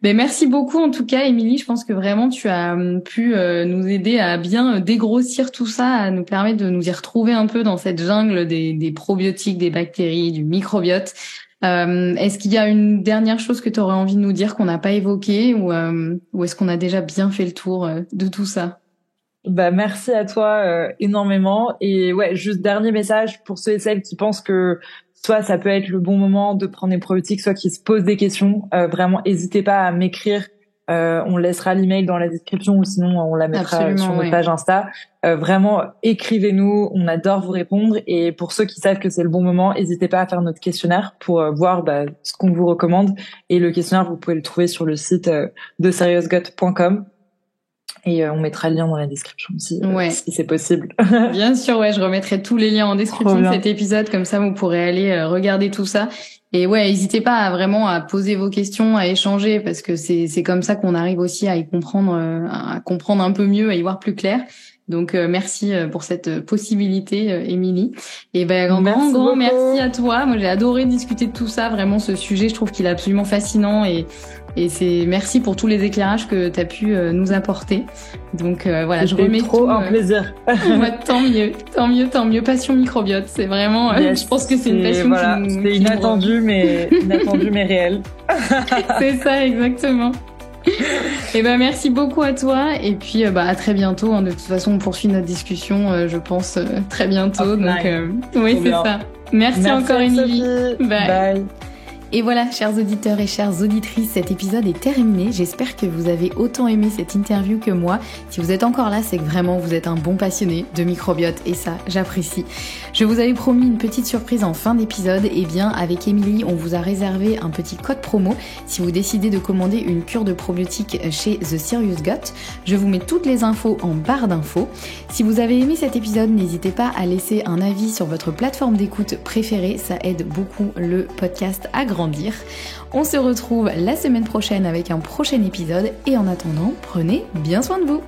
Ben merci beaucoup en tout cas, Émilie. Je pense que vraiment tu as pu nous aider à bien dégrossir tout ça, à nous permettre de nous y retrouver un peu dans cette jungle des probiotiques, des bactéries, du microbiote. Est-ce qu'il y a une dernière chose que tu aurais envie de nous dire qu'on n'a pas évoquée, ou est-ce qu'on a déjà bien fait le tour de tout ça? Bah merci à toi énormément. Et ouais, juste dernier message pour ceux et celles qui pensent que soit ça peut être le bon moment de prendre des probiotiques, soit qui se posent des questions. Vraiment, n'hésitez pas à m'écrire. On laissera l'email dans la description, ou sinon on la mettra sur notre page Insta. Vraiment, écrivez-nous, on adore vous répondre. Et pour ceux qui savent que c'est le bon moment, n'hésitez pas à faire notre questionnaire pour voir ce qu'on vous recommande. Et le questionnaire, vous pouvez le trouver sur le site de seriousgut.com. Et on mettra le lien dans la description aussi, si c'est possible. Bien sûr, je remettrai tous les liens en description de cet épisode, comme ça vous pourrez aller regarder tout ça. Et n'hésitez pas à poser vos questions, à échanger, parce que c'est comme ça qu'on arrive aussi à y comprendre, un peu mieux, à y voir plus clair. Donc merci pour cette possibilité, Émilie. Et ben un Merci grand beaucoup. merci à toi. Moi j'ai adoré discuter de tout ça. Vraiment ce sujet, je trouve qu'il est absolument fascinant et c'est merci pour tous les éclairages que tu as pu nous apporter. Donc voilà, je remets trop tout, un plaisir. tant mieux. Passion microbiote, c'est vraiment. Je pense que c'est une passion voilà, qui c'est inattendu, mais réel. C'est ça, exactement. Et ben merci beaucoup à toi et puis à très bientôt. De toute façon, on poursuit notre discussion, je pense très bientôt. Donc oui, c'est ça. Merci encore, Émilie. Bye. Et voilà, chers auditeurs et chères auditrices, cet épisode est terminé. J'espère que vous avez autant aimé cette interview que moi. Si vous êtes encore là, c'est que vraiment vous êtes un bon passionné de microbiote et ça, j'apprécie. Je vous avais promis une petite surprise en fin d'épisode. Et bien, avec Émilie, on vous a réservé un petit code promo si vous décidez de commander une cure de probiotiques chez The Serious Gut. Je vous mets toutes les infos en barre d'infos. Si vous avez aimé cet épisode, n'hésitez pas à laisser un avis sur votre plateforme d'écoute préférée. Ça aide beaucoup le podcast à grandir. On se retrouve la semaine prochaine avec un prochain épisode et en attendant, prenez bien soin de vous.